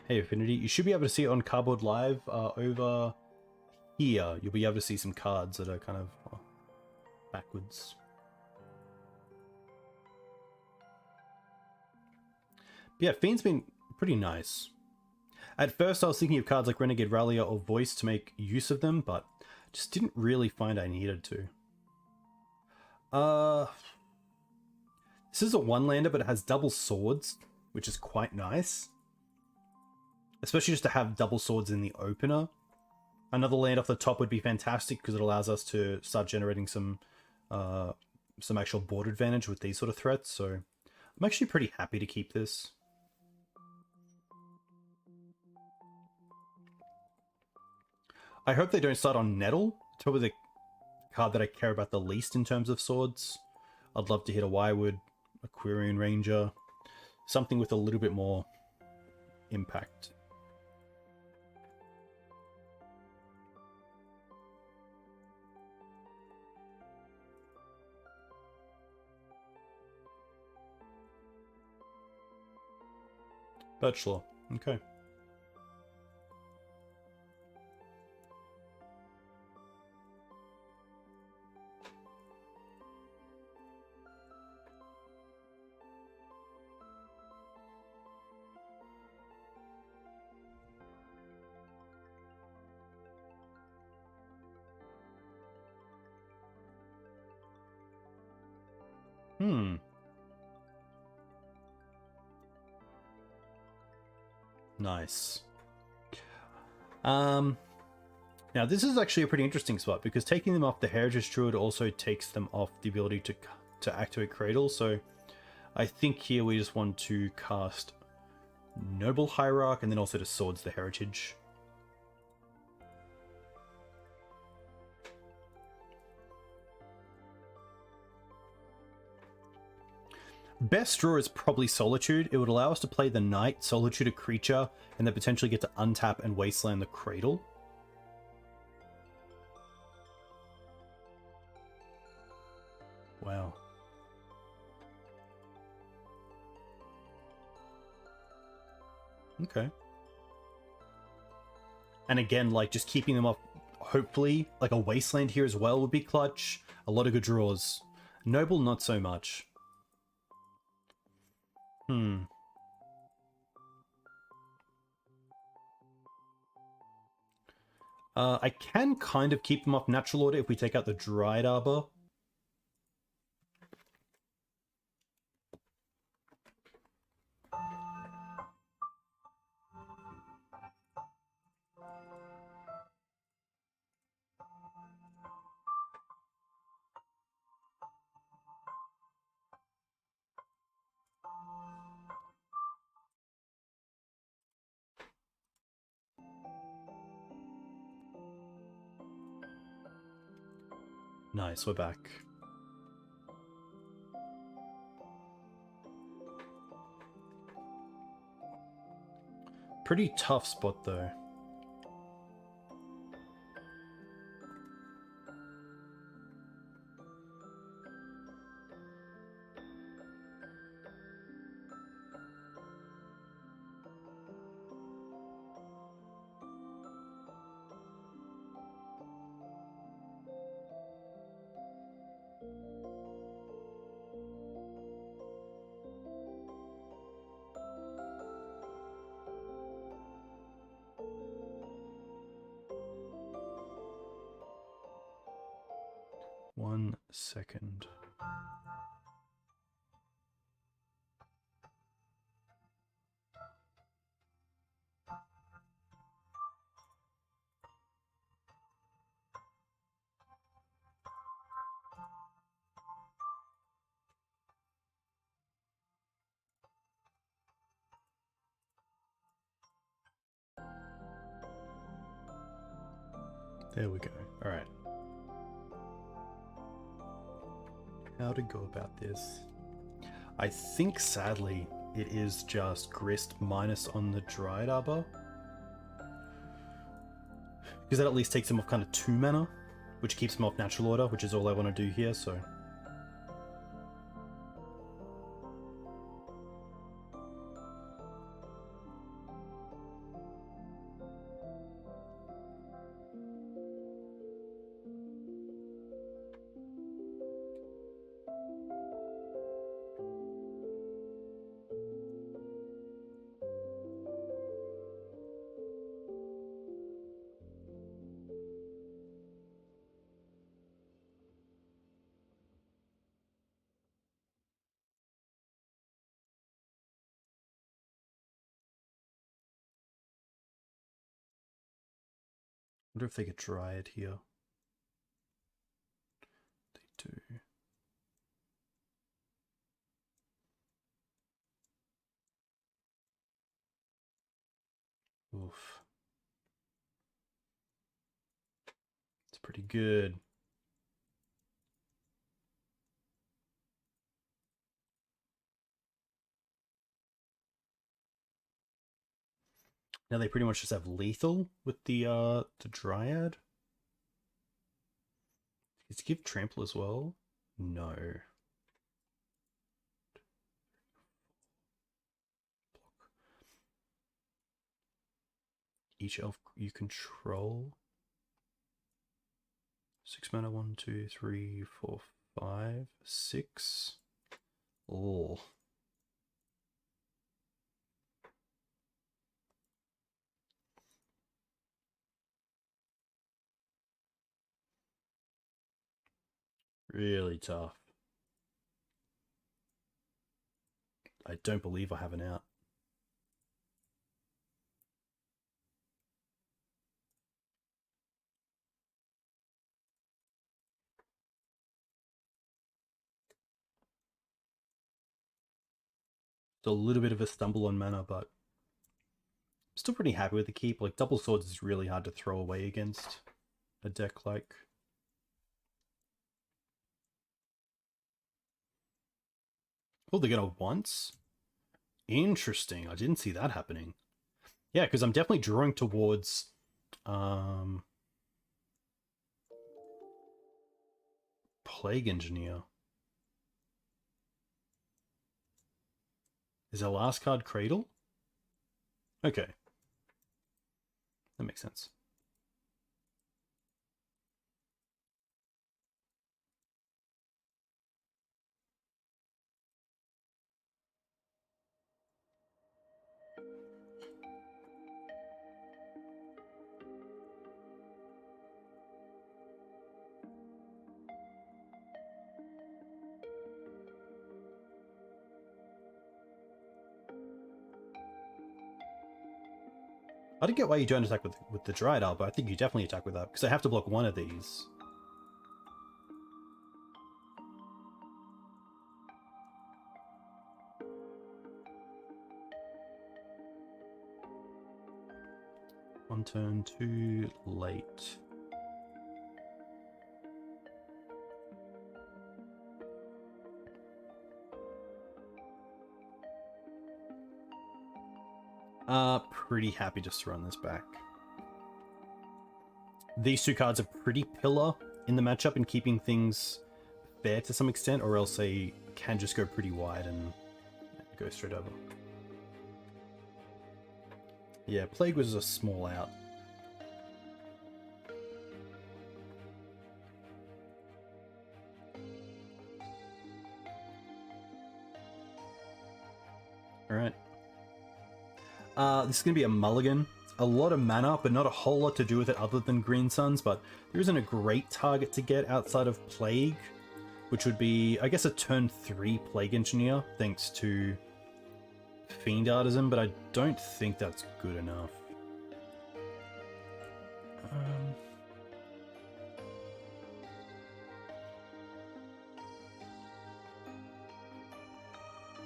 Hey Affinity, you should be able to see it on Cardboard Live over here. You'll be able to see some cards that are kind of backwards. But yeah, Fiend's been pretty nice. At first I was thinking of cards like Renegade Rallier or Voice to make use of them, but just didn't really find I needed to. This is a one-lander, but it has double swords, which is quite nice. Especially just to have double swords in the opener. Another land off the top would be fantastic because it allows us to start generating some actual board advantage with these sort of threats. So I'm actually pretty happy to keep this. I hope they don't start on Nettle. It's probably the card that I care about the least in terms of swords. I'd love to hit a Wirewood, a Quirion Ranger, something with a little bit more impact. Birchlaw, okay. Nice. Now this is actually a pretty interesting spot because taking them off the Heritage Druid also takes them off the ability to activate Cradle. So I think here we just want to cast Noble Hierarch and then also to Swords the Heritage. Best draw is probably Solitude. It would allow us to play the Knight, Solitude a creature, and then potentially get to untap and Wasteland the Cradle. Wow. Okay. And again, like, just keeping them up, hopefully, like a Wasteland here as well would be clutch. A lot of good draws. Noble, not so much. I can kind of keep them off natural order if we take out the Dryad Arbor. Nice, we're back. Pretty tough spot though. 1 second. There we go. All right. How to go about this? I think, sadly, it is just Grist minus on the Dryad Arbor. Because that at least takes him off kind of 2 mana, which keeps him off Natural Order, which is all I want to do here, so... I wonder if they get Dryad here. They do. Oof. It's pretty good. Now they pretty much just have lethal with the Dryad. Does it give trample as well? No. Each elf you control. 6 mana, 1, 2, 3, 4, 5, 6. Oh. Really tough. I don't believe I have an out. It's a little bit of a stumble on mana, but I'm still pretty happy with the keep. Like, double swords is really hard to throw away against a deck like... Oh, they're gonna once? Interesting. I didn't see that happening. Yeah, because I'm definitely drawing towards Plague Engineer. Is our last card Cradle? Okay. That makes sense. I don't get why you don't attack with the Dryad Arbor, but I think you definitely attack with that, because I have to block one of these. One turn too late. Pretty happy just to run this back. These two cards are pretty pillar in the matchup and keeping things fair to some extent, or else they can just go pretty wide and go straight over. Yeah, Plague was a small out. Alright. This is going to be a mulligan. a lot of mana, but not a whole lot to do with it other than Green Suns, but there isn't a great target to get outside of Plague, which would be, I guess, a turn 3 Plague Engineer, thanks to Fiend Artisan, but I don't think that's good enough.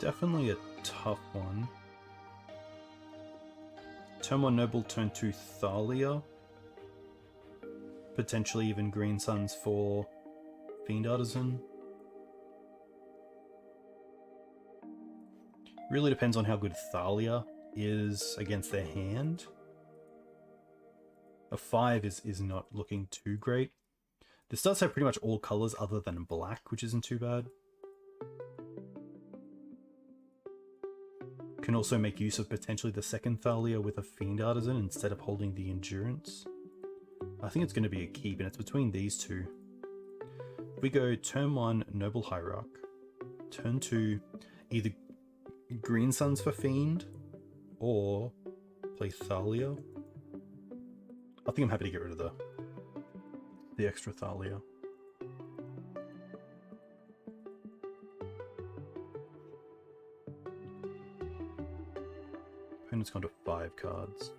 Definitely a tough one. Turn 1 Noble, turn 2 Thalia. Potentially even Green Suns for Fiend Artisan. Really depends on how good Thalia is against their hand. A 5 is not looking too great. This does have pretty much all colors other than black, which isn't too bad. Can also make use of potentially the second Thalia with a Fiend Artisan instead of holding the Endurance. I think it's going to be a keep, and it's between these two. We go turn 1 Noble Hierarch, turn 2 either Green Suns for Fiend or play Thalia. I think I'm happy to get rid of the extra Thalia. Opponent's gone to 5 cards.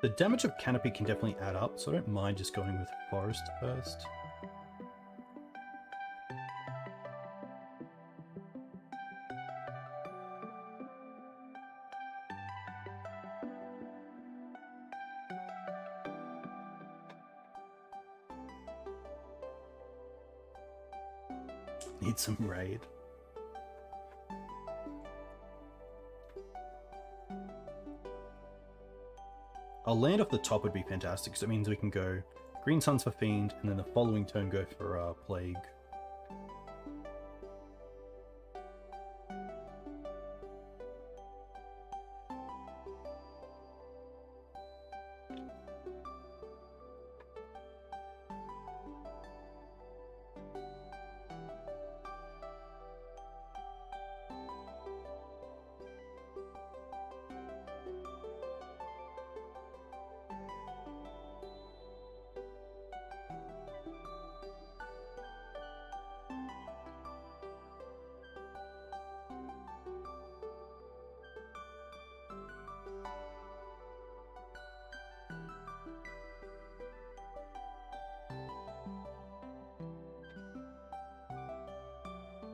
The damage of Canopy can definitely add up, so I don't mind just going with Forest first. Need some raid. A land off the top would be fantastic, because it means we can go Green Suns for Fiend, and then the following turn go for Plague.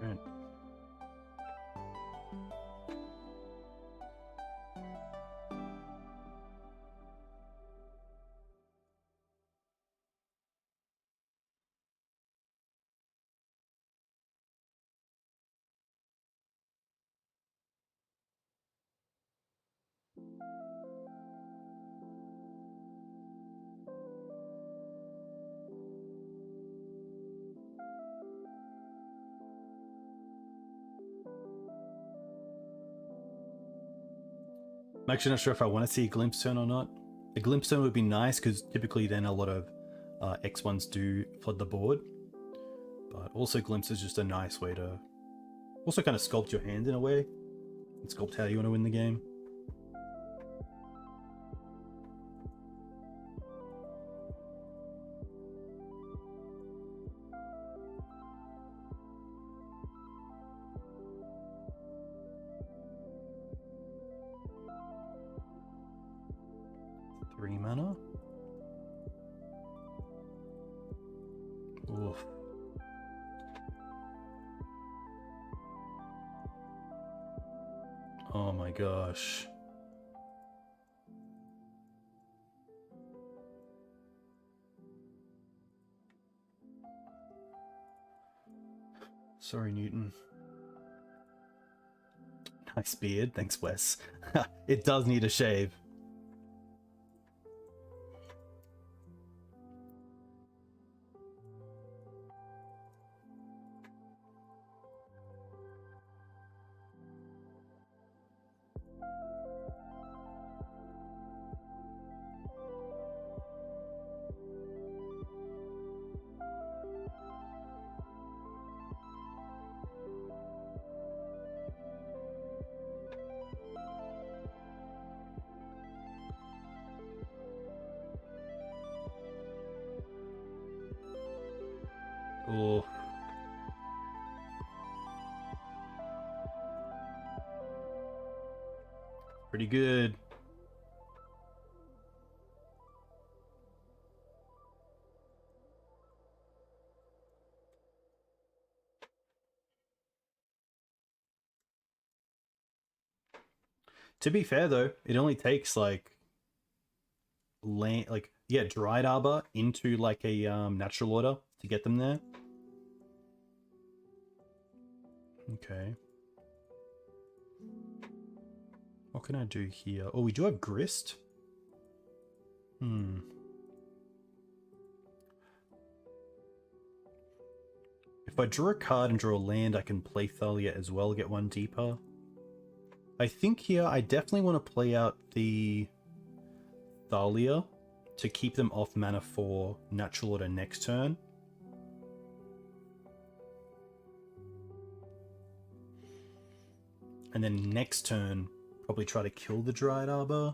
Right. I'm actually not sure if I want to see a Glimpse turn or not. A Glimpse turn would be nice, because typically then a lot of X1s do flood the board. But also Glimpse is just a nice way to also kind of sculpt your hand in a way. And sculpt how you want to win the game. Three mana. Oof. Oh my gosh. Sorry, Newton. Nice beard. Thanks, Wes. It does need a shave. Oh. Pretty good. To be fair though, it only takes like Dried Arbor into like a natural order to get them there. Okay. What can I do here? Oh, we do have Grist. If I draw a card and draw a land, I can play Thalia as well, get one deeper. I think here I definitely want to play out the Thalia to keep them off mana for natural order next turn. And then next turn, probably try to kill the Dried Arbor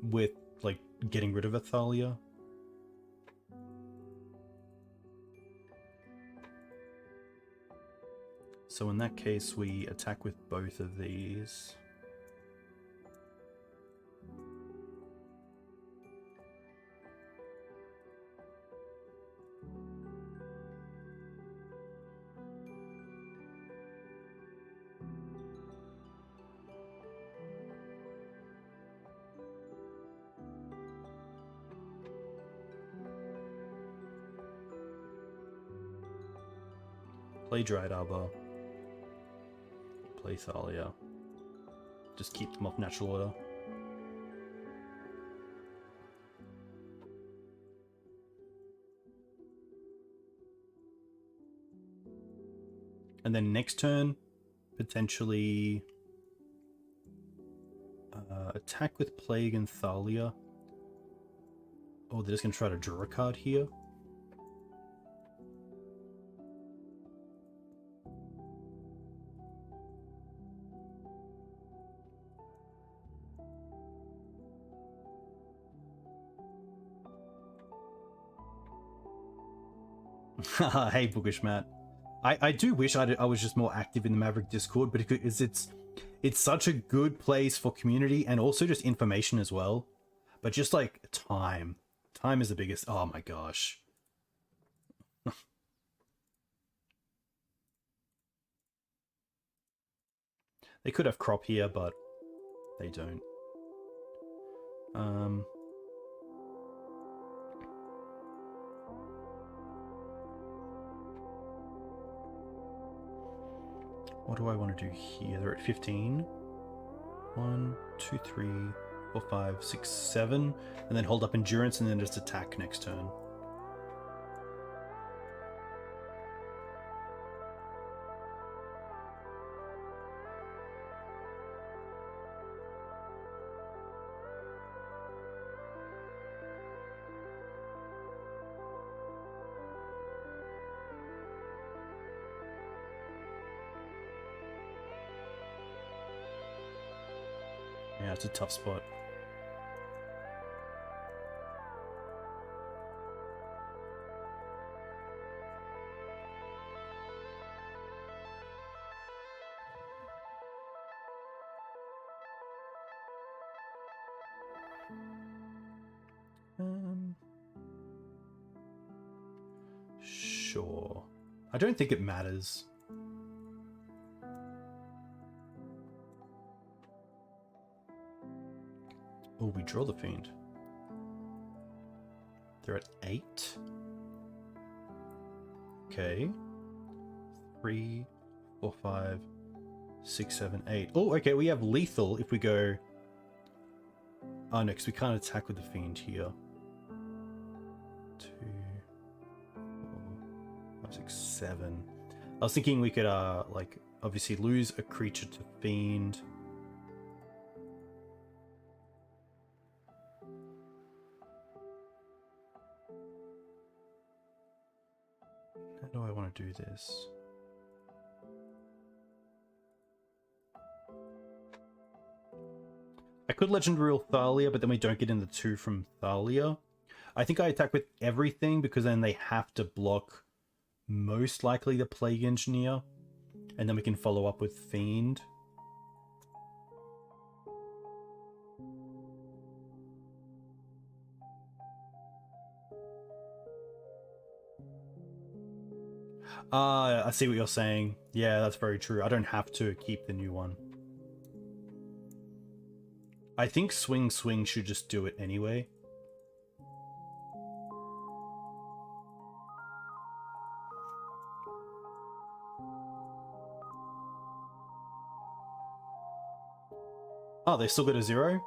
with, like, getting rid of a Thalia. So in that case, we attack with both of these. Play Dried Arbor. Play Thalia. Just keep them off natural order. And then next turn, potentially attack with Plague and Thalia. Oh, they're just going to try to draw a card here. Hey, Bookish Matt. I do wish I was just more active in the Maverick Discord, but it's such a good place for community and also just information as well. But just like time. Time is the biggest. Oh my gosh. They could have crop here, but they don't. What do I want to do here? They're at 15. 1, 2, 3, 4, 5, 6, 7. And then hold up endurance and then just attack next turn. Yeah, it's a tough spot. Sure. I don't think it matters. Oh, we draw the Fiend. They're at 8. Okay. 3, 4, 5, 6, 7, 8. Oh, okay, we have lethal if we go... Oh, no, because we can't attack with the Fiend here. 2, 4, 5, 6, 7. I was thinking we could, like, obviously lose a creature to Fiend. How do I want to do this? I could Legendary Rule Thalia, but then we don't get in the 2 from Thalia. I think I attack with everything because then they have to block most likely the Plague Engineer, and then we can follow up with Fiend. I see what you're saying. Yeah, that's very true. I don't have to keep the new one. I think Swing should just do it anyway. Oh, they still got a 0?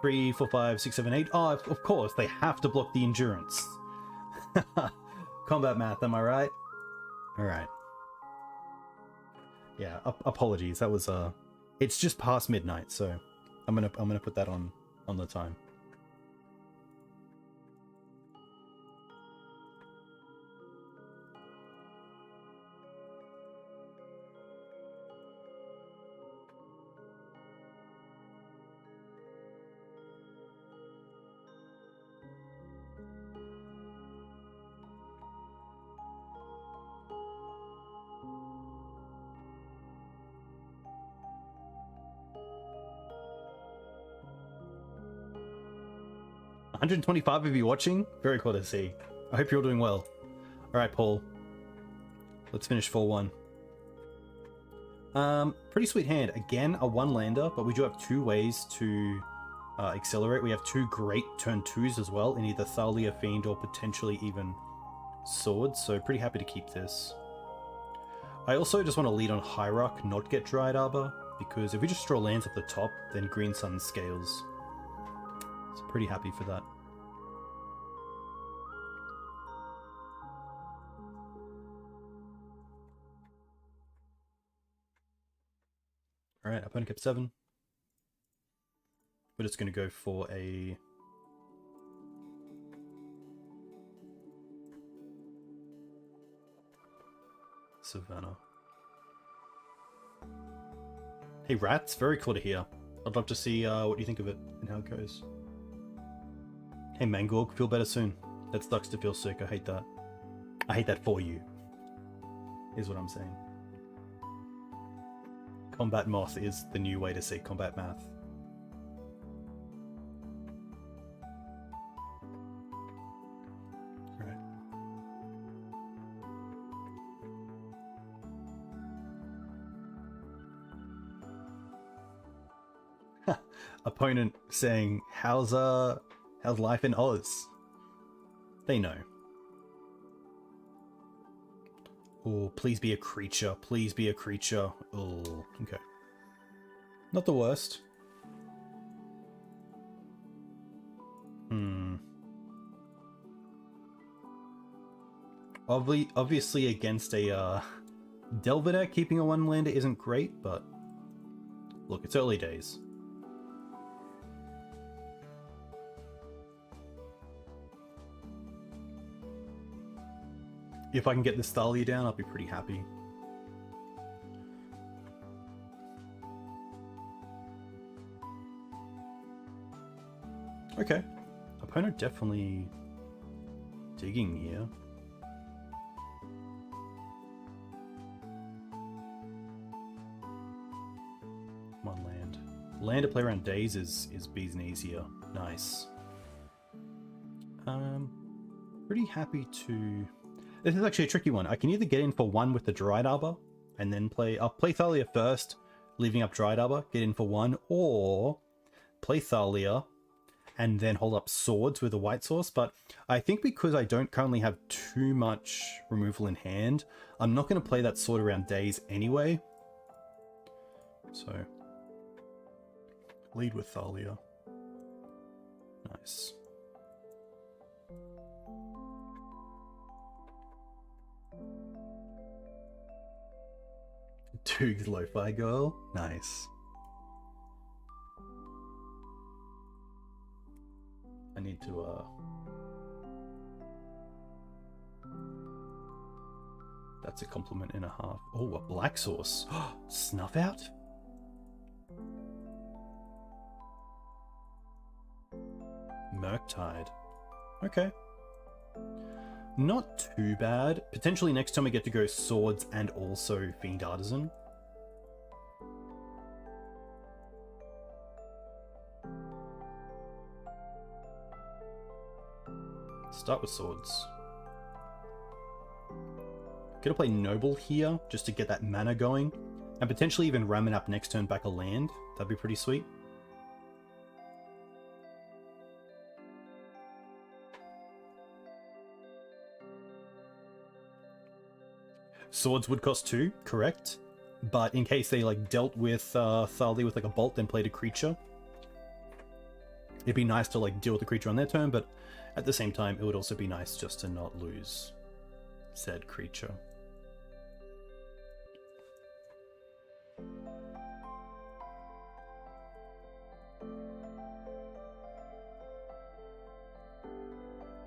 3, 4, 5, 6, 7, 8. Oh, of course, they have to block the endurance. Combat math, am I right? Alright. Yeah, apologies. That was it's just past midnight, so I'm gonna put that on the time. $125 of you watching? Very cool to see. I hope you're all doing well. Alright, Paul. Let's finish 4-1. Pretty sweet hand. Again, a 1-lander, but we do have 2 ways to accelerate. We have 2 great turn 2s as well, in either Thalia, Fiend, or potentially even Swords, so pretty happy to keep this. I also just want to lead on Hierarch, not get Dryad Arbor, because if we just draw lands at the top, then Green Sun scales. So pretty happy for that. Alright, opponent kept 7. We're just going to go for a... Savannah. Hey, Rats, very cool to hear. I'd love to see what you think of it and how it goes. Hey, Mangorg, feel better soon. That sucks to feel sick, I hate that. I hate that for you, is what I'm saying. Combat Moth is the new way to see combat math. Right. Opponent saying, how's life in Oz? They know. Oh, please be a creature. Please be a creature. Oh, okay. Not the worst. Obviously against a Delver deck, keeping a 1-lander isn't great, but look, it's early days. If I can get this Thalia down, I'll be pretty happy. Okay. Opponent definitely digging here. Come on, land. Land to play around Days is bees knees here. Nice. Pretty happy to... This is actually a tricky one. I can either get in for 1 with the Dryad Arbor, and then I'll play Thalia first, leaving up Dryad Arbor, get in for 1, or play Thalia, and then hold up Swords with a white source. But I think because I don't currently have too much removal in hand, I'm not going to play that sword around Days anyway. So, lead with Thalia. Nice. Toog's Lo-Fi Girl. Nice. I need to, That's a compliment and a half. Oh, a black source. Snuff out? Murktide. Okay. Not too bad. Potentially next time we get to go Swords and also Fiend Artisan. Start with Swords. Gonna play Noble here, just to get that mana going. And potentially even ramming up next turn back a land. That'd be pretty sweet. Swords would cost 2, correct. But in case they like dealt with Thalia with like a bolt, then played a creature, it'd be nice to like deal with the creature on their turn, but at the same time, it would also be nice just to not lose said creature.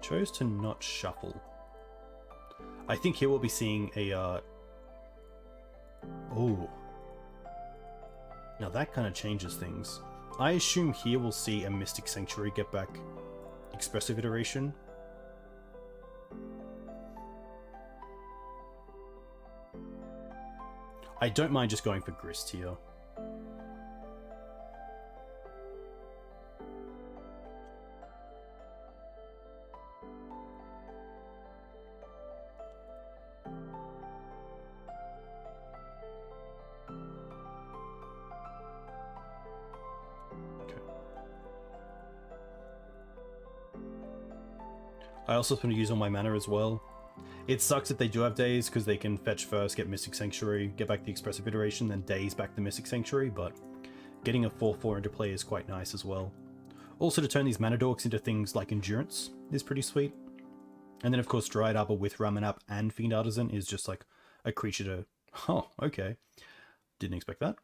Chose to not shuffle. I think here we'll be seeing a oh. Now that kind of changes things. I assume here we'll see a Mystic Sanctuary get back Expressive Iteration. I don't mind just going for Grist here. I also want to use all my mana as well. It sucks that they do have days, because they can fetch first, get Mystic Sanctuary, get back the Expressive Iteration, then daze back the Mystic Sanctuary, but getting a 4/4 into play is quite nice as well. Also, to turn these mana dorks into things like Endurance is pretty sweet. And then of course Dryad Arbor with Ramen Up and Fiend Artisan is just like a creature to... Oh, okay. Didn't expect that.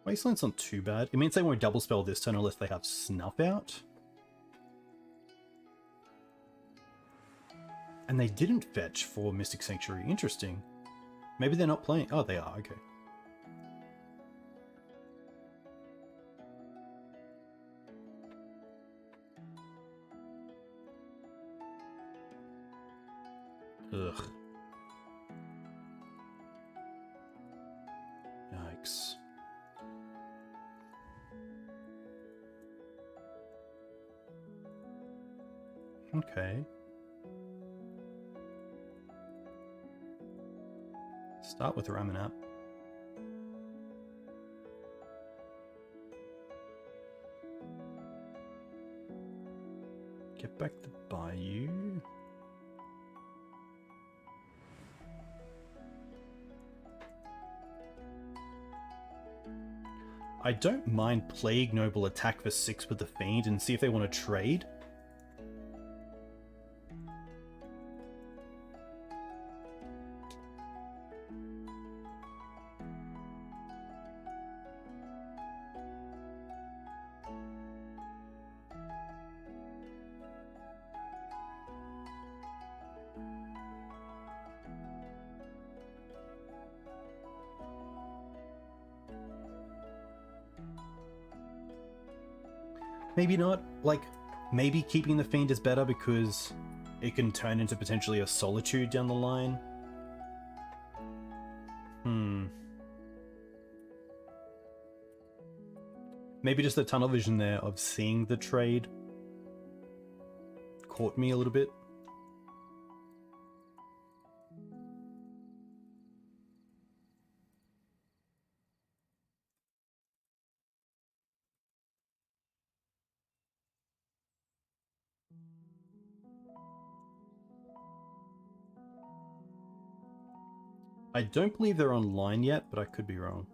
Wasteland's not too bad. It means they won't double spell this turn unless they have Snuff out. And they didn't fetch for Mystic Sanctuary. Interesting. Maybe they're not playing. Oh, they are. Okay. Ugh. Yikes. Okay. Start with Ramen Up. Get back the Bayou. I don't mind Plague Noble attack for 6 with the Fiend and see if they want to trade. Maybe not. Like, maybe keeping the Fiend is better because it can turn into potentially a Solitude down the line. Maybe just the tunnel vision there of seeing the trade caught me a little bit. I don't believe they're online yet, but I could be wrong.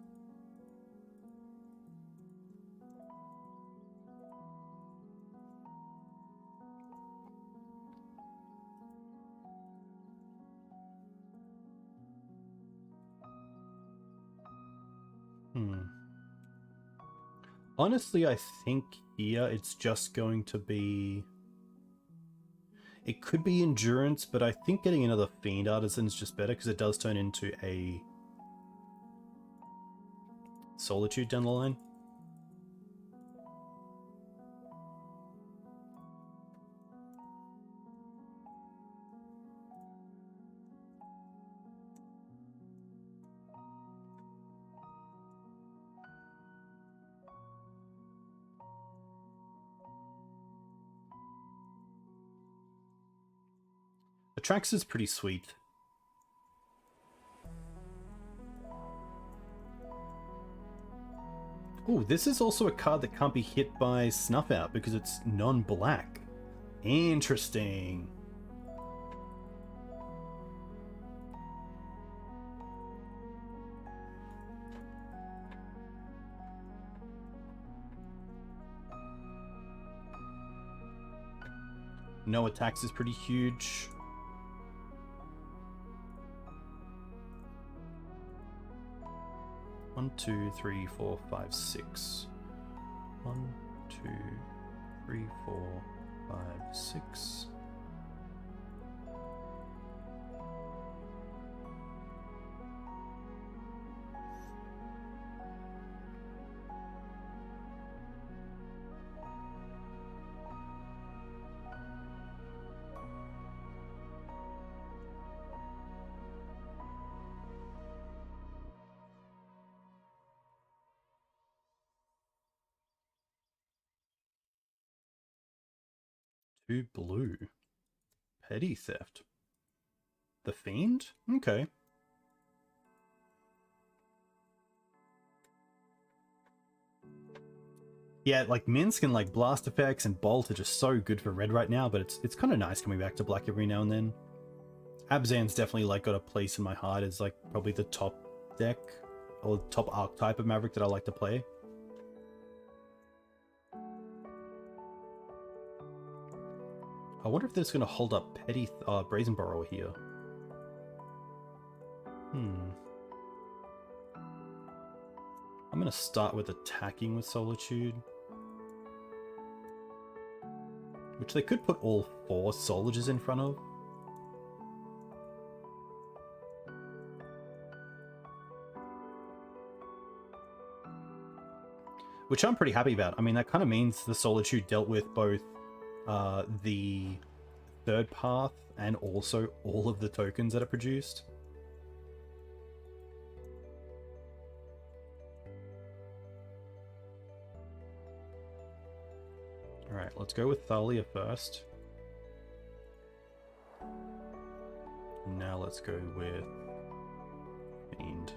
Honestly, I think here it's just going to be... It could be endurance, but I think getting another Fiend Artisan is just better because it does turn into a Solitude down the line. Atrax is pretty sweet. Oh, this is also a card that can't be hit by Snuff Out because it's non-black. Interesting. No attacks is pretty huge. One, two, three, four, five, six. 1, 2, 3, 4, 5, 6. Two blue. Petty theft. The Fiend? Okay. Yeah, like Minsk and like blast effects and bolt are just so good for red right now, but it's kind of nice coming back to black every now and then. Abzan's definitely like got a place in my heart as like probably the top deck or top archetype of Maverick that I like to play. I wonder if this is going to hold up Petty Brazen Borrower here. I'm going to start with attacking with Solitude. Which they could put all 4 Soldiers in front of. Which I'm pretty happy about. I mean, that kind of means the Solitude dealt with both the third path and also all of the tokens that are produced. Alright, let's go with Thalia first. Now let's go with Fiend.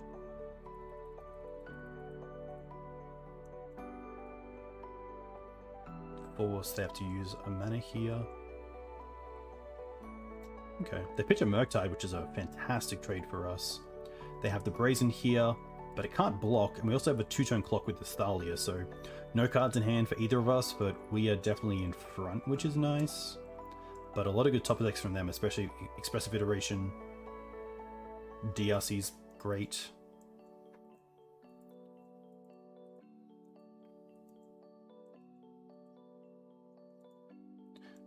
Force, they have to use a mana here. Okay, they pitch a Murktide, which is a fantastic trade for us. They have the Brazen here, but it can't block, and we also have a 2-turn clock with the Thalia, so no cards in hand for either of us, but we are definitely in front, which is nice. But a lot of good top decks from them, especially Expressive Iteration. DRC's great.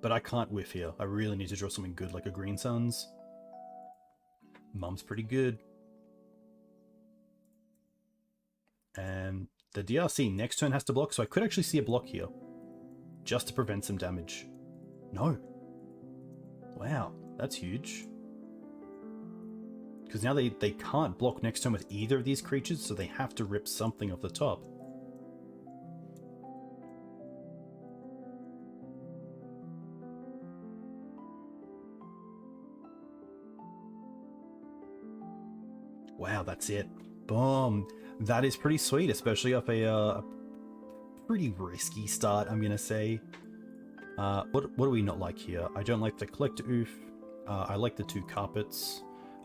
But I can't whiff here. I really need to draw something good, like a Green Suns. Mum's pretty good. And the DRC next turn has to block, so I could actually see a block here. Just to prevent some damage. No. Wow, that's huge. Because now they can't block next turn with either of these creatures, so they have to rip something off the top. Wow, that's it. Boom. That is pretty sweet, especially off a pretty risky start, I'm going to say. What do we not like here? I don't like the Collect Oof. I like the 2 Carpets.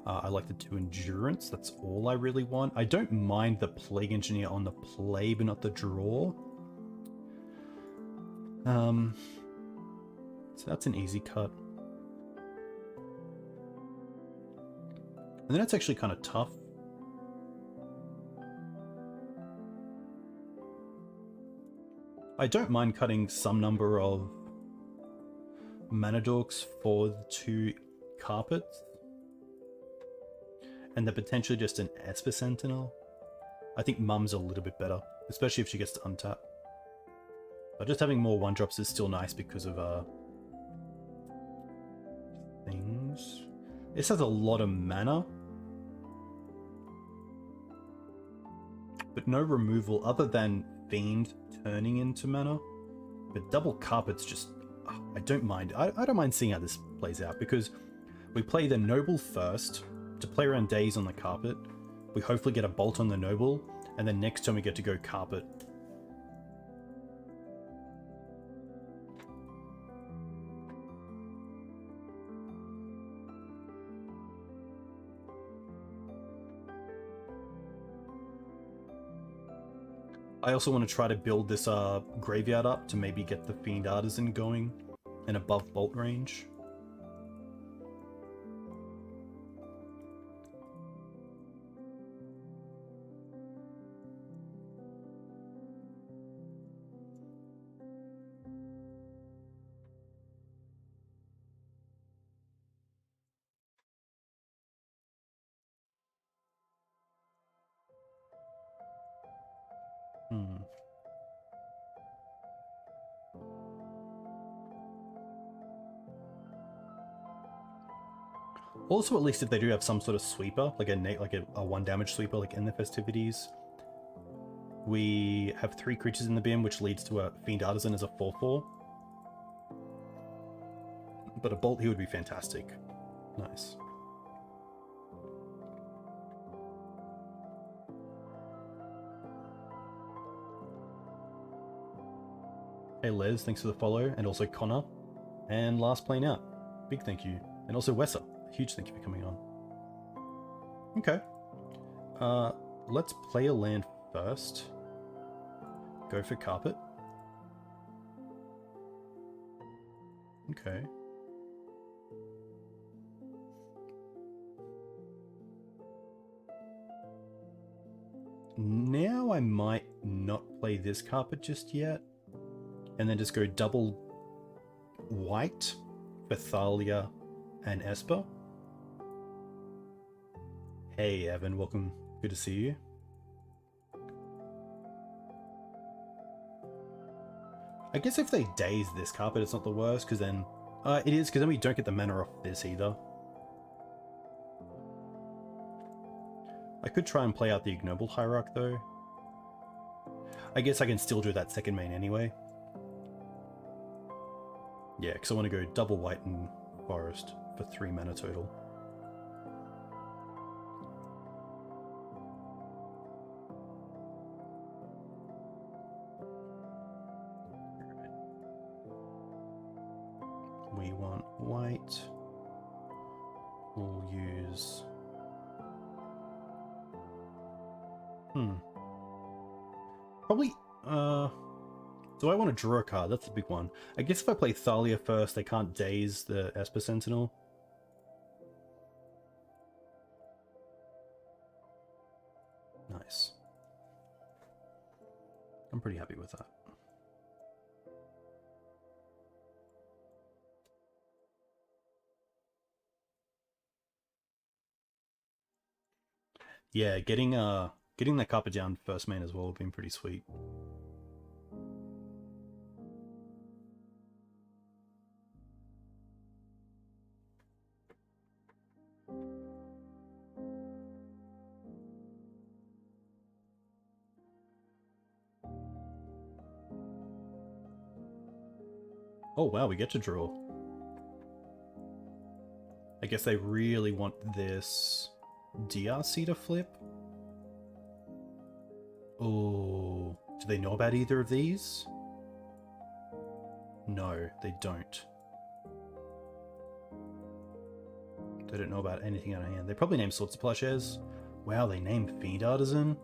I like the 2 Endurance. That's all I really want. I don't mind the Plague Engineer on the play, but not the draw. So that's an easy cut. And then it's actually kind of tough. I don't mind cutting some number of mana dorks for the 2 carpets. And they're potentially just an Esper Sentinel. I think Mum's a little bit better, especially if she gets to untap. But just having more 1-drops is still nice because of things. This has a lot of mana, but no removal other than Fiend turning into mana. But double carpets just, I don't mind. I don't mind seeing how this plays out, because we play the Noble first to play around Daze on the carpet. We hopefully get a Bolt on the Noble, and then next turn we get to go carpet. I also want to try to build this graveyard up to maybe get the Fiend Artisan going and above bolt range. Also, at least if they do have some sort of sweeper, like a 1 damage sweeper, like in the festivities, we have 3 creatures in the bin, which leads to a Fiend Artisan as a 4/4. But a bolt here would be fantastic. Nice. Hey Les, thanks for the follow, and also Connor. And last plane out, big thank you. And also Wessa, huge thank you for coming on. Okay. Let's play a land first. Go for carpet. Okay. Now I might not play this carpet just yet, and then just go double white for Thalia and Esper. Hey Evan, welcome. Good to see you. I guess if they daze this carpet, it's not the worst, because then... it is, because then we don't get the mana off this either. I could try and play out the Ignoble Hierarch, though. I guess I can still do that second main anyway. Yeah, because I want to go double white and forest for 3 mana total. We want white. We'll use... Probably, do I want to draw a card? That's the big one. I guess if I play Thalia first, they can't daze the Esper Sentinel. Nice. I'm pretty happy with that. Yeah, getting that carpet down first main as well would have been pretty sweet. Oh wow, we get to draw. I guess they really want this DRC to flip. Oh, do they know about either of these? No, they don't. They don't know about anything out of hand. They probably named Sword Supply Shares. Wow, they named Fiend Artisan.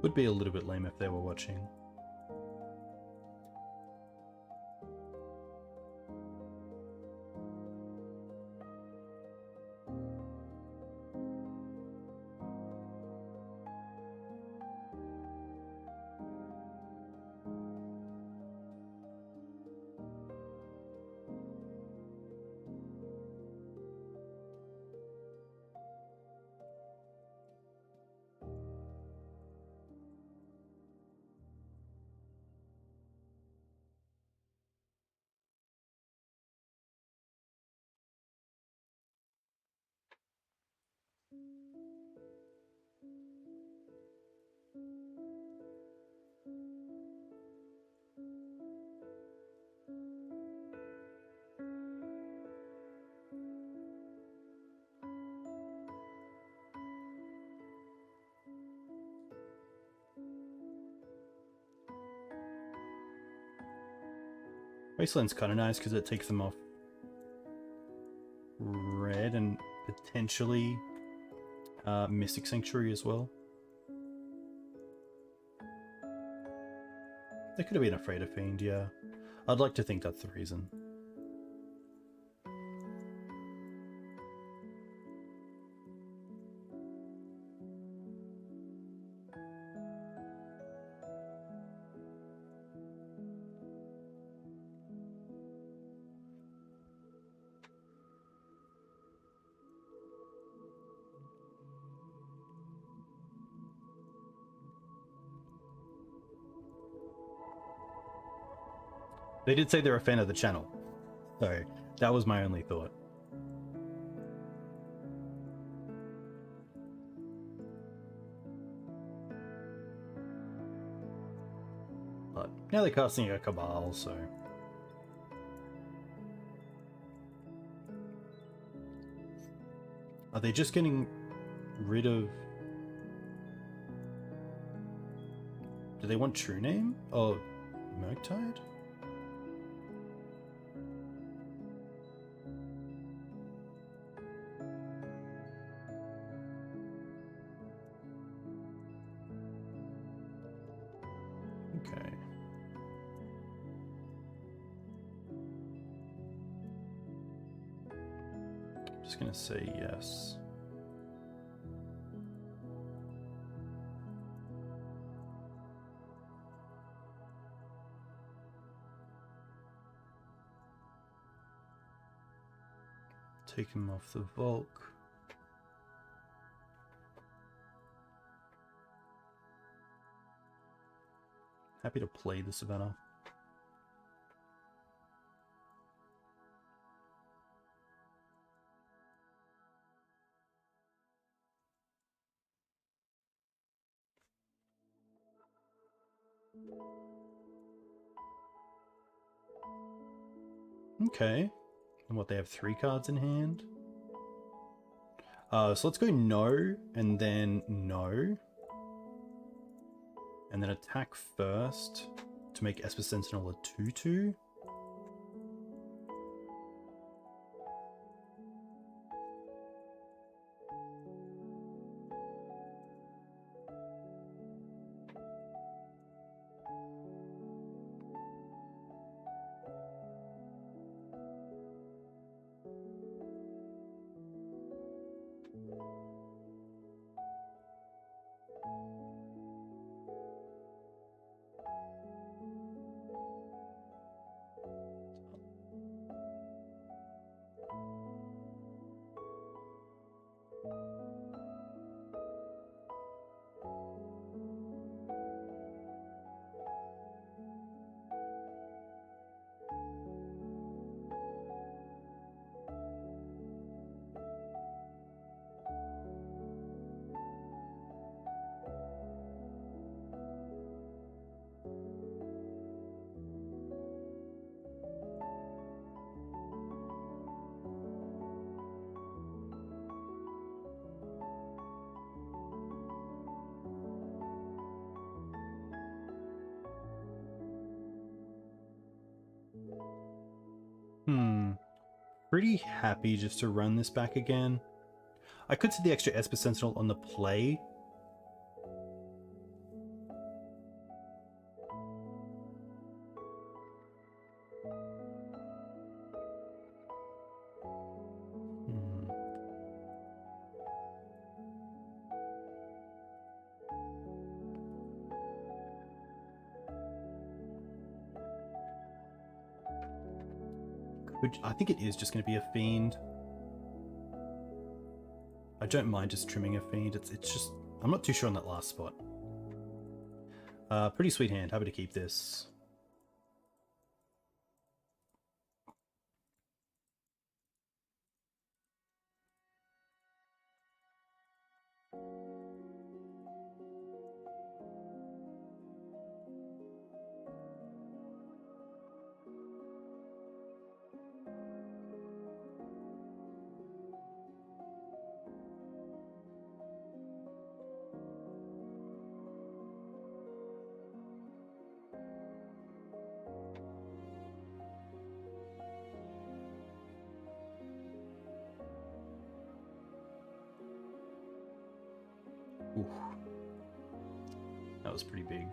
Would be a little bit lame if they were watching. Wasteland's kind of nice because it takes them off red and potentially Mystic Sanctuary as well. They could have been afraid of Fiend, yeah. I'd like to think that's the reason. They did say they're a fan of the channel, so that was my only thought. But now they're casting a Cabal, so... Are they just getting rid of... Do they want True Name? Oh, Murktide? Okay. I'm just gonna say yes. Take him off the Volk. Happy to play the Savannah. Okay. And what, they have 3 cards in hand? So let's go no, and then no. And then attack first to make Esper Sentinel a 2/2. Pretty happy just to run this back again. I could see the extra Esper Sentinel on the play. I think it is just going to be a Fiend. I don't mind just trimming a Fiend. It's just... I'm not too sure on that last spot. Pretty sweet hand. Happy to keep this. Ooh. That was pretty big.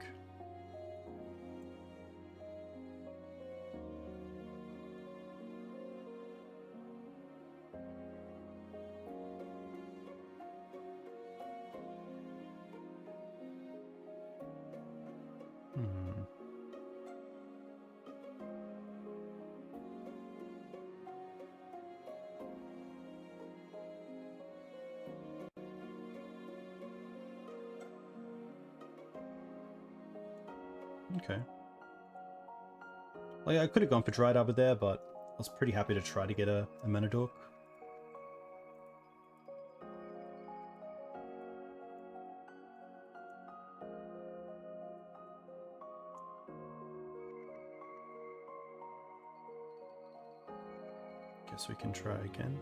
Okay. Like, I could have gone for Dried Arbor there, but I was pretty happy to try to get a Mana Dork. Guess we can try again.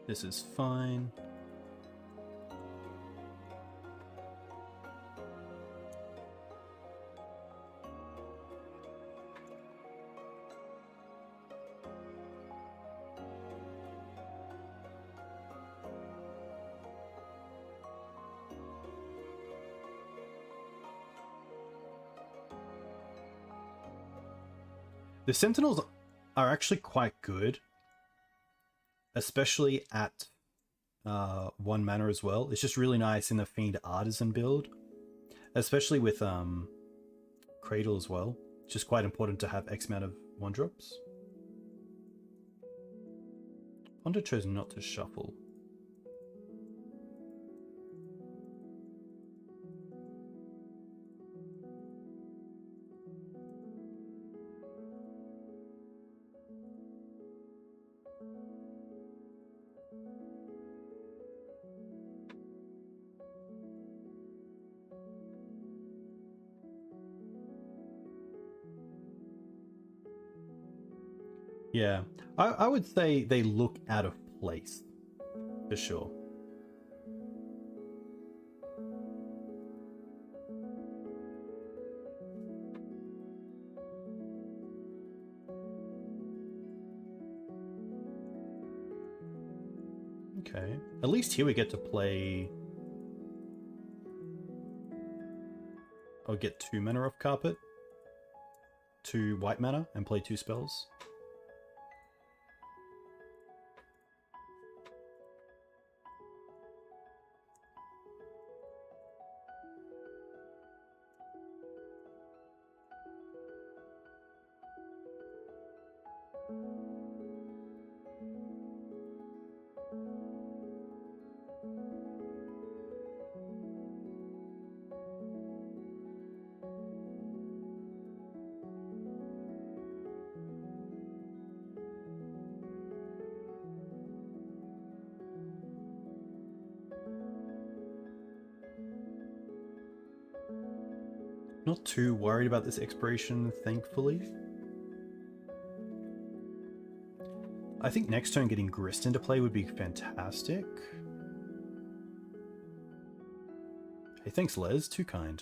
This is fine. The Sentinels are actually quite good, especially at 1 mana as well. It's just really nice in the Fiend Artisan build, especially with Cradle as well. It's just quite important to have X amount of 1-drops. Ponder chose not to shuffle. Yeah, I would say they look out of place, for sure. Okay, at least here we get to play... I'll get 2 mana off Carpet, 2 white mana, and play 2 spells. Not too worried about this expiration, thankfully. I think next turn getting Grist into play would be fantastic. Hey, thanks Les, too kind.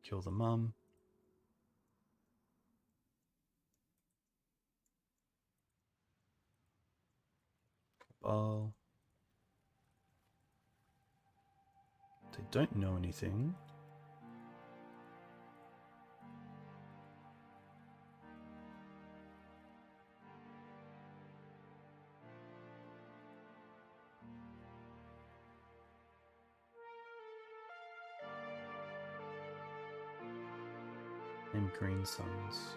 Kill the mum. Cabal. They don't know anything. And Green Suns.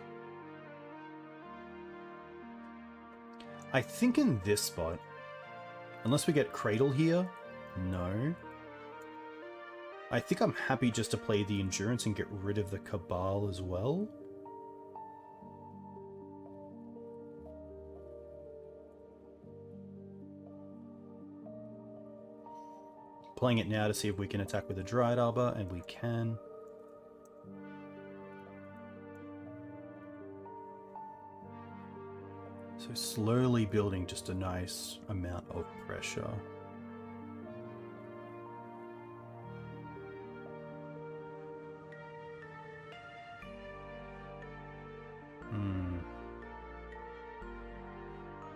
I think in this spot, unless we get Cradle here, no. I think I'm happy just to play the Endurance and get rid of the Cabal as well. Playing it now to see if we can attack with a Dryad Arbor, and we can. So slowly building just a nice amount of pressure.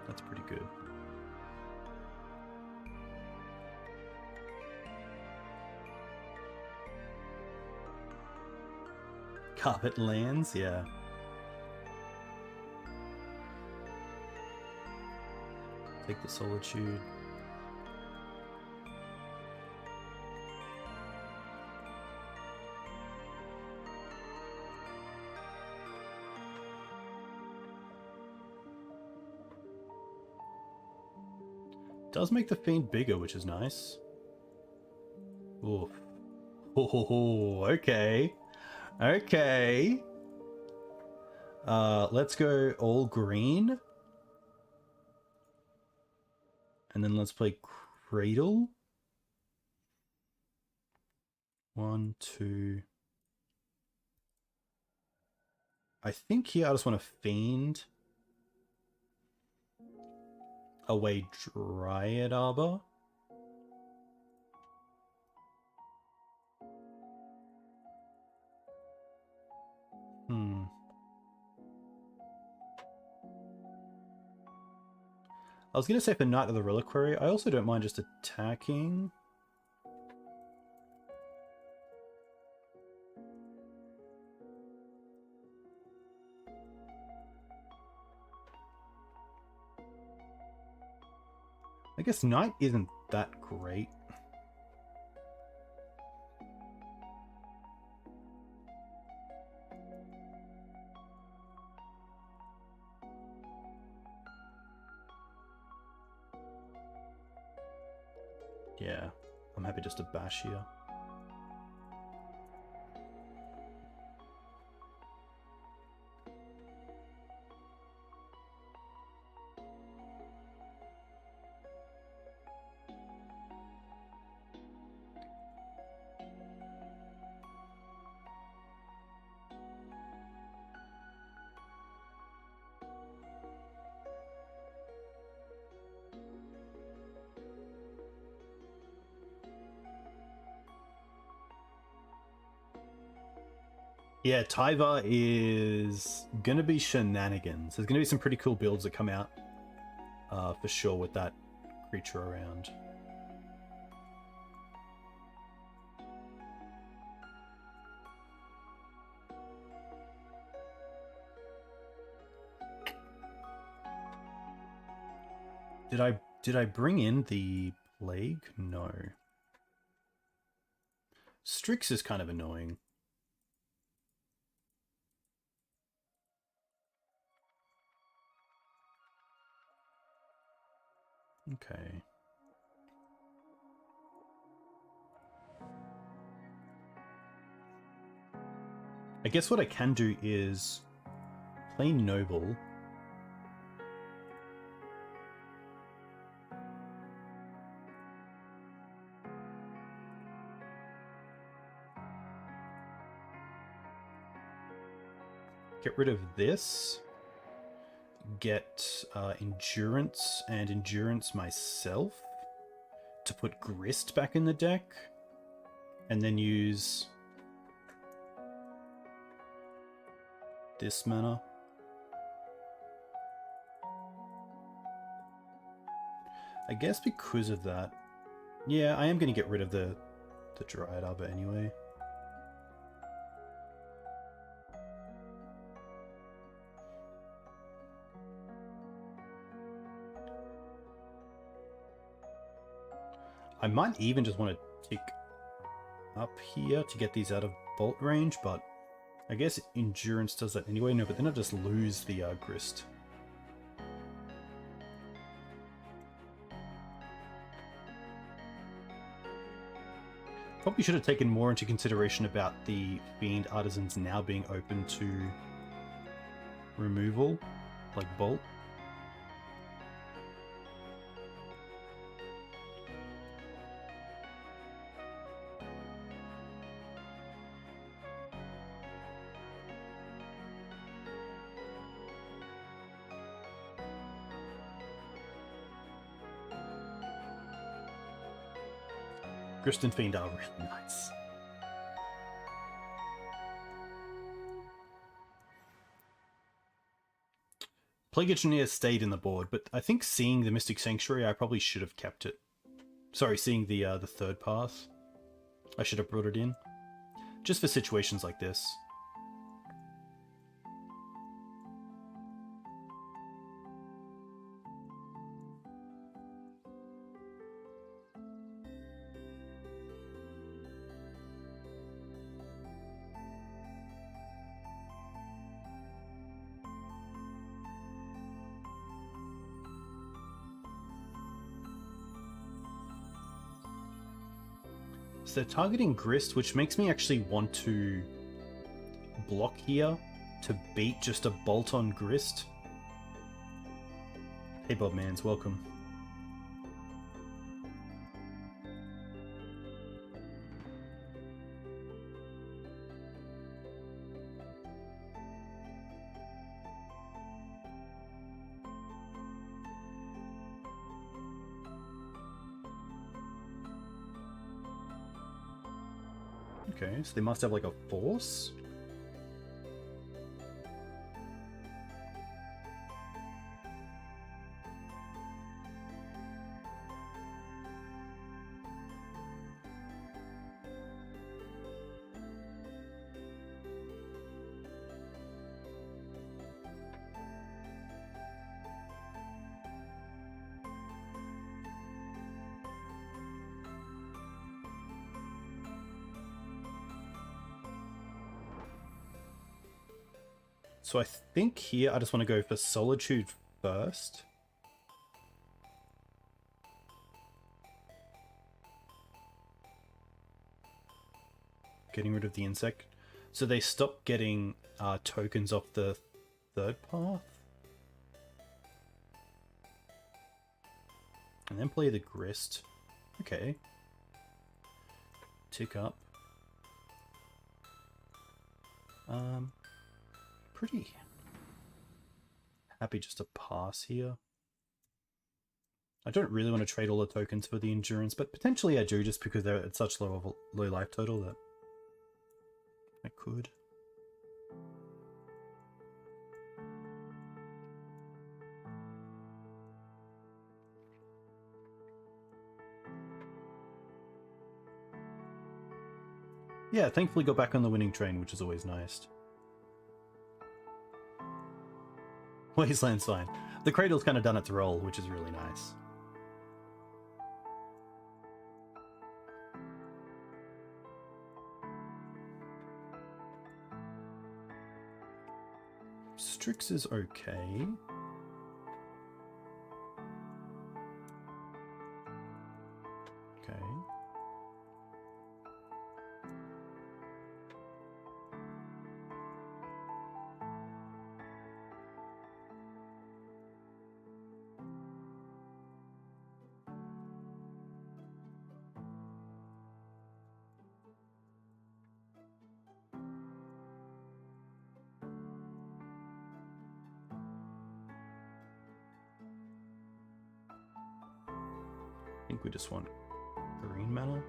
That's pretty good. Carpet lands, yeah. Take the Solitude. Does make the Fiend bigger, which is nice. Oof. Oh, okay. Okay. Let's go all green. And then let's play Cradle. 1, 2. I think here I just want to Fiend away Dryad Arbor. I was going to say for Knight of the Reliquary, I also don't mind just attacking. I guess Knight isn't that great. Yeah, I'm happy just to bash here. Yeah, Tyvar is going to be shenanigans. There's going to be some pretty cool builds that come out for sure with that creature around. Did I bring in the Plague? No. Strix is kind of annoying. Okay. I guess what I can do is play Noble. Get rid of this. Get Endurance and Endurance myself to put Grist back in the deck. And then use this mana. I guess because of that, yeah, I am going to get rid of the Dryad Arbor anyway. I might even just want to tick up here to get these out of bolt range, but I guess Endurance does that anyway. No, but then I just lose the Grist. Probably should have taken more into consideration about the Fiend Artisans now being open to removal, like bolt. Grist and Fiend are really nice. Plague Engineer stayed in the board, but I think seeing the Mystic Sanctuary, I probably should have kept it. Sorry, seeing the third path, I should have brought it in. Just for situations like this. So they're targeting Grist, which makes me actually want to block here to beat just a bolt on Grist. Hey Bob Mans, welcome. Okay, so they must have like a force? So I think here I just want to go for Solitude first. Getting rid of the insect. So they stop getting tokens off the third path. And then play the Grist. Okay. Tick up. Pretty happy just to pass here. I don't really want to trade all the tokens for the endurance, but potentially I do just because they're at such low life total that I could. Yeah, thankfully got back on the winning train, which is always nice. Wasteland's fine. The Cradle's kind of done its role, which is really nice. Strix is okay. Okay. I think we just want green mana.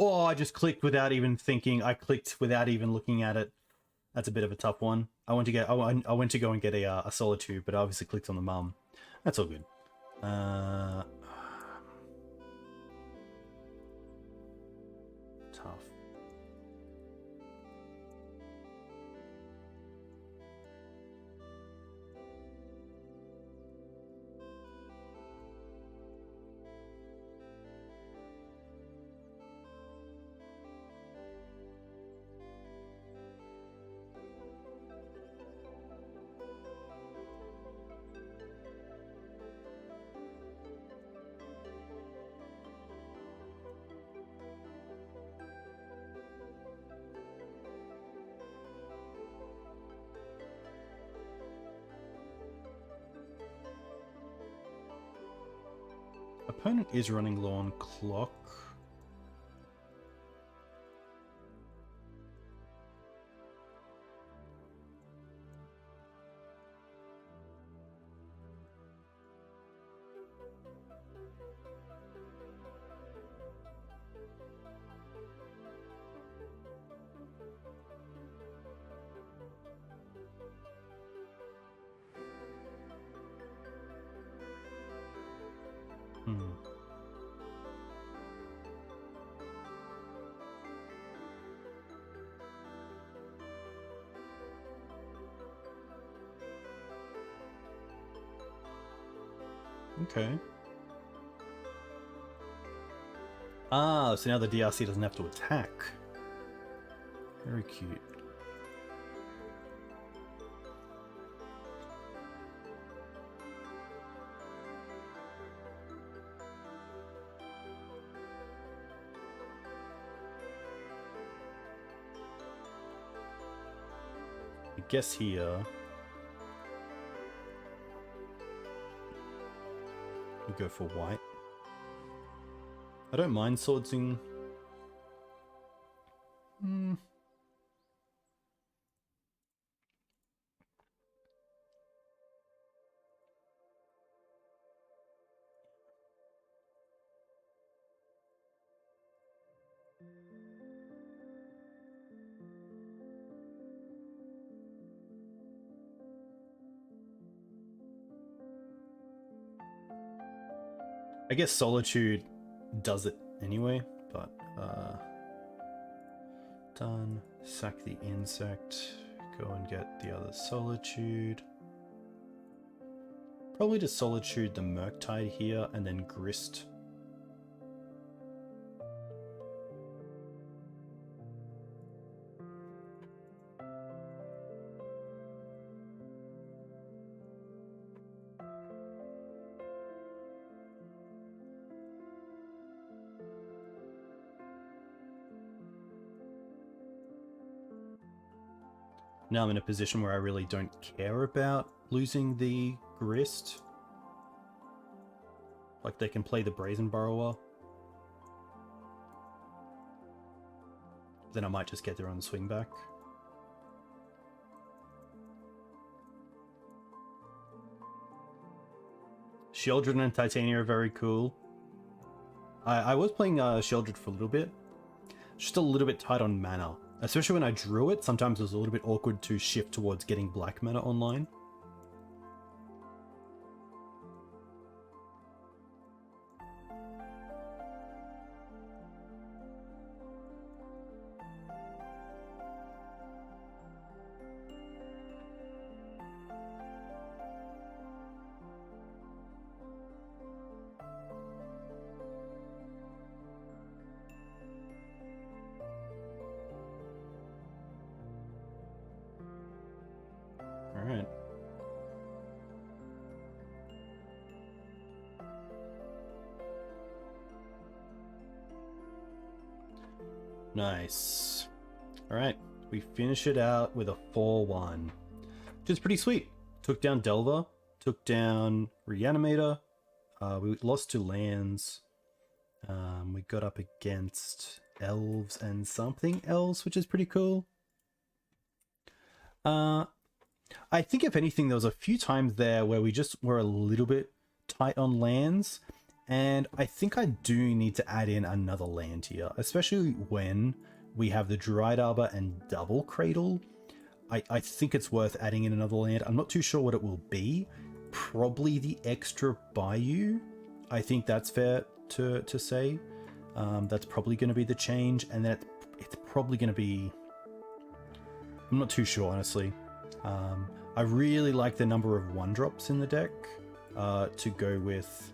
Oh, I just clicked without even thinking. I clicked without even looking at it. That's a bit of a tough one. I went to go and get a Solitude, but I obviously clicked on the mum. That's all good. Tough. Opponent is running low on clock. Okay. Ah, so now the DRC doesn't have to attack. Very cute. I guess here we go for white. I don't mind swordsing. I guess Solitude does it anyway, but done. Sack the insect. Go and get the other Solitude. Probably just Solitude the Murktide here and then Grist. Now I'm in a position where I really don't care about losing the Grist. Like, they can play the Brazen Burrower. Then I might just get their own swing back. Sheoldred and Titania are very cool. I was playing Sheoldred for a little bit. Just a little bit tight on mana. Especially when I drew it, sometimes it was a little bit awkward to shift towards getting black mana online. Alright. Nice. Alright, we finish it out with a 4-1. Which is pretty sweet. Took down Delver, took down Reanimator, we lost to lands. We got up against Elves and something else, which is pretty cool. I think if anything, there was a few times there where we just were a little bit tight on lands, And I think I do need to add in another land here, especially when we have the Dried Arbor and Double Cradle. I think it's worth adding in another land. I'm not too sure what it will be. Probably the extra Bayou. I think that's fair to say. That's probably going to be the change, and then it's probably going to be... I'm not too sure, honestly. I really like the number of 1-drops in the deck to go with...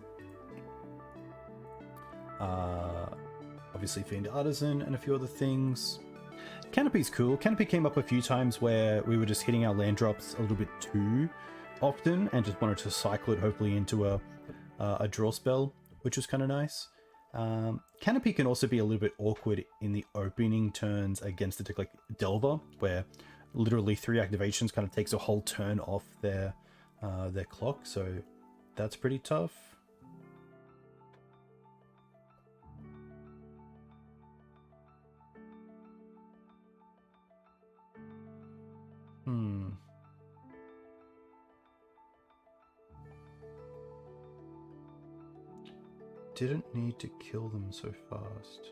obviously Fiend Artisan and a few other things. Canopy's cool. Canopy came up a few times where we were just hitting our land drops a little bit too often and just wanted to cycle it hopefully into a draw spell, which was kind of nice. Canopy can also be a little bit awkward in the opening turns against a deck like Delver, where literally 3 activations kind of takes a whole turn off their clock, so that's pretty tough. Didn't need to kill them so fast.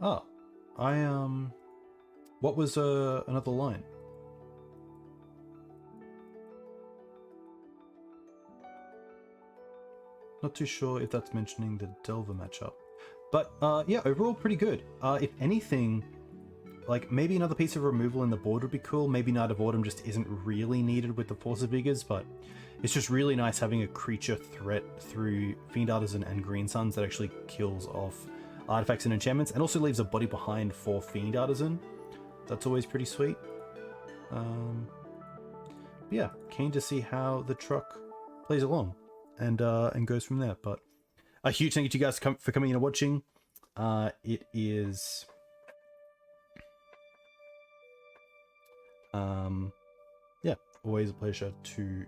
Oh, what was another line? Not too sure if that's mentioning the Delver matchup. But yeah, overall pretty good. If anything, like maybe another piece of removal in the board would be cool. Maybe Knight of Autumn just isn't really needed with the Force of Vigors, but it's just really nice having a creature threat through Fiend Artisan and Green Suns that actually kills off artifacts and enchantments, and also leaves a body behind for Fiend Artisan. That's always pretty sweet. Yeah, keen to see how the truck plays along and goes from there. But a huge thank you to you guys for coming in and watching. It is yeah, always a pleasure to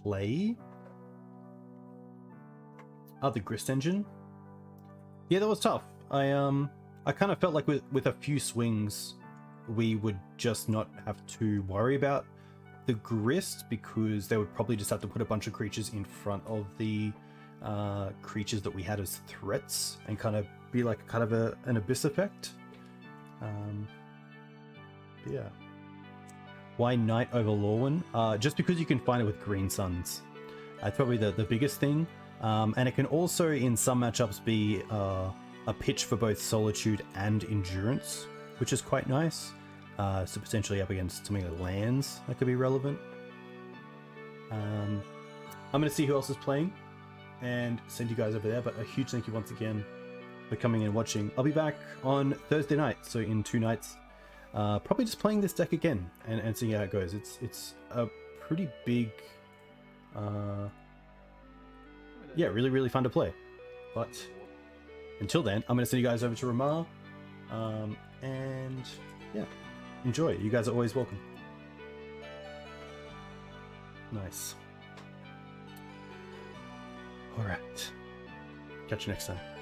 play. The Grist Engine. Yeah, that was tough. I kind of felt like with a few swings we would just not have to worry about the Grist, because they would probably just have to put a bunch of creatures in front of the creatures that we had as threats and kind of be like kind of an Abyss effect. Yeah. Why Knight over Lorwyn? Just because you can find it with Green Suns. That's probably the biggest thing. And it can also, in some matchups, be a pitch for both Solitude and Endurance, which is quite nice. So potentially up against something like lands that could be relevant. I'm going to see who else is playing and send you guys over there. But a huge thank you once again for coming and watching. I'll be back on Thursday night, so in 2 nights. Probably just playing this deck again and seeing how it goes. It's a pretty big, yeah, really fun to play. But until then, I'm going to send you guys over to Ramar, and yeah, enjoy. You guys are always welcome. Nice. All right. Catch you next time.